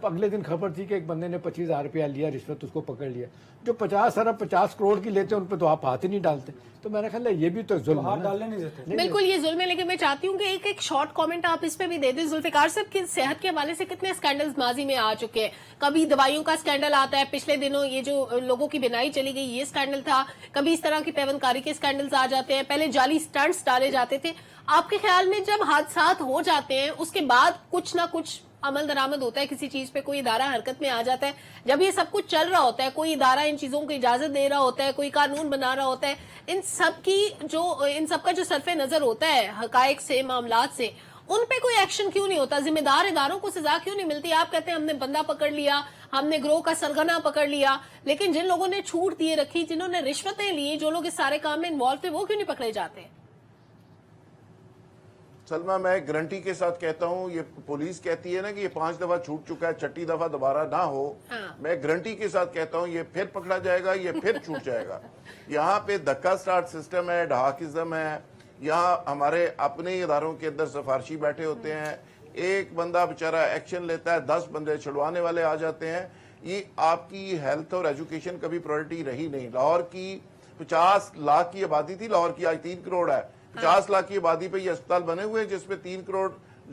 Speaker 2: तो अगले दिन खबर थी कि एक बंदे ने 25,000 रुपया लिया रिश्वत, उसको पकड़ लिया। जो 50 अरब 50 करोड़ की लेते हैं उन पर तो आप हाथ ही नहीं डालते। तो मेरा ख्याल है ये भी तो जुल्म
Speaker 4: हाथ
Speaker 2: है।
Speaker 4: डालने नहीं देते।
Speaker 1: बिल्कुल ये जुल्म है, लेकिन मैं चाहती हूँ कि एक शॉर्ट कमेंट आप इस पे भी दे दें। जुल्फिकार साहब की सेहत के हवाले से कितने स्कैंडल्स माजी में आ चुके हैं। कभी दवाइयों का स्कैंडल आता है, पिछले दिनों ये जो लोगों की बिनाई चली गई ये स्कैंडल था, कभी इस तरह की पेवनकारी के स्कैंडल्स आ जाते हैं, पहले जाली स्टंट्स डाले जाते थे। आपके ख्याल में जब हादसात हो जाते हैं उसके बाद कुछ ना कुछ अमल दरामद होता है किसी चीज पे, कोई इदारा हरकत में आ जाता है, जब ये सब कुछ चल रहा होता है, कोई इदारा इन चीजों को इजाजत दे रहा होता है, कोई कानून बना रहा होता है, इन सब का जो सरफे नजर होता है हकायक से, मामलात से, उन पे कोई एक्शन क्यों नहीं होता? जिम्मेदार इदारों को सजा क्यों नहीं मिलती? आप कहते हैं हमने बंदा पकड़ लिया, हमने गिरोह का सरगना पकड़ लिया, लेकिन जिन लोगों ने छूट दिए रखी, जिन्होंने रिश्वतें ली, जो लोग इस सारे काम में इन्वॉल्व थे, वो क्यों नहीं पकड़े जाते?
Speaker 5: सलमा, मैं गारंटी के साथ कहता हूं, ये पुलिस कहती है ना कि ये 5 दफा छूट चुका है, 6ठी दफा दोबारा ना हो। मैं गारंटी के साथ कहता हूं ये फिर पकड़ा जाएगा, ये फिर छूट जाएगा। यहाँ पे धक्का स्टार्ट सिस्टम है, ढहाकिज्म है। यहाँ हमारे अपने इदारों के अंदर सिफारशी बैठे होते हैं, एक बंदा बेचारा एक्शन लेता है, 10 बंदे छुड़वाने वाले आ जाते हैं। ये आपकी हेल्थ और एजुकेशन कभी प्रायोरिटी रही नहीं। लाहौर की 50 लाख की आबादी थी, लाहौर की आज 3 करोड़ है। 50 लाख की आबादी पे ये अस्पताल बने हुए हैं जिसमें 3 करोड़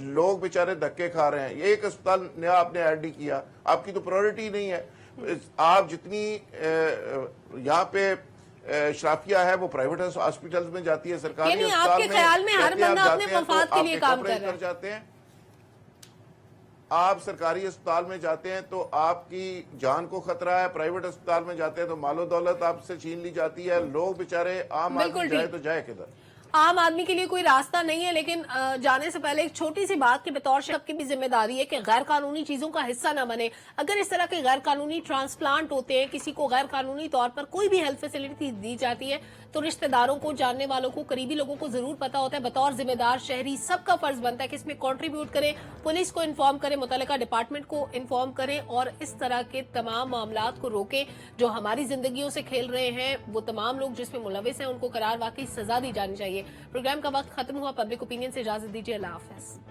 Speaker 5: लोग बेचारे धक्के खा रहे हैं। ये एक अस्पताल नया आपने ऐड नहीं किया, आपकी तो प्रायोरिटी नहीं है। आप जितनी यहाँ पे शराफिया है वो प्राइवेट हॉस्पिटल्स में जाती है, सरकारी
Speaker 1: यानी
Speaker 5: अस्पताल
Speaker 1: आपके ख्याल में हर
Speaker 5: कहते हैं आप
Speaker 1: बंदा अपने
Speaker 5: जाते हैं तो
Speaker 1: मफाद के लिए
Speaker 5: आपके
Speaker 1: काम
Speaker 5: कपड़े
Speaker 1: कर रहा है।
Speaker 5: उतर जाते हैं। आप सरकारी अस्पताल में जाते हैं तो आपकी जान को खतरा है, प्राइवेट अस्पताल में जाते हैं तो मालो दौलत आपसे छीन ली जाती है। लोग बेचारे आम
Speaker 1: बिल्कुल
Speaker 5: आदमी जाए
Speaker 1: ठीक।
Speaker 5: तो जाए किधर?
Speaker 1: आम आदमी के लिए कोई रास्ता नहीं है, लेकिन जाने से पहले एक छोटी सी बात कि बतौर शख्स की भी जिम्मेदारी है कि गैर कानूनी चीजों का हिस्सा न बने। अगर इस तरह के गैर कानूनी ट्रांसप्लांट होते हैं, किसी को गैर कानूनी तौर पर कोई भी हेल्थ फैसिलिटी दी जाती है, तो रिश्तेदारों को, जानने वालों को, करीबी लोगों को जरूर पता होता है। बतौर जिम्मेदार शहरी सबका फर्ज बनता है कि इसमें कॉन्ट्रीब्यूट करें, पुलिस को इन्फॉर्म करें, मुतल्लिका डिपार्टमेंट को इन्फॉर्म करें और इस तरह के तमाम मामलात को रोकें जो हमारी जिंदगियों से खेल रहे हैं। वो तमाम लोग जिसमें मुलविस हैं उनको करार वाकई सजा दी जानी चाहिए। प्रोग्राम का वक्त खत्म हुआ। पब्लिक ओपिनियन से इजाजत दीजिए। अल्लाह हाफिज।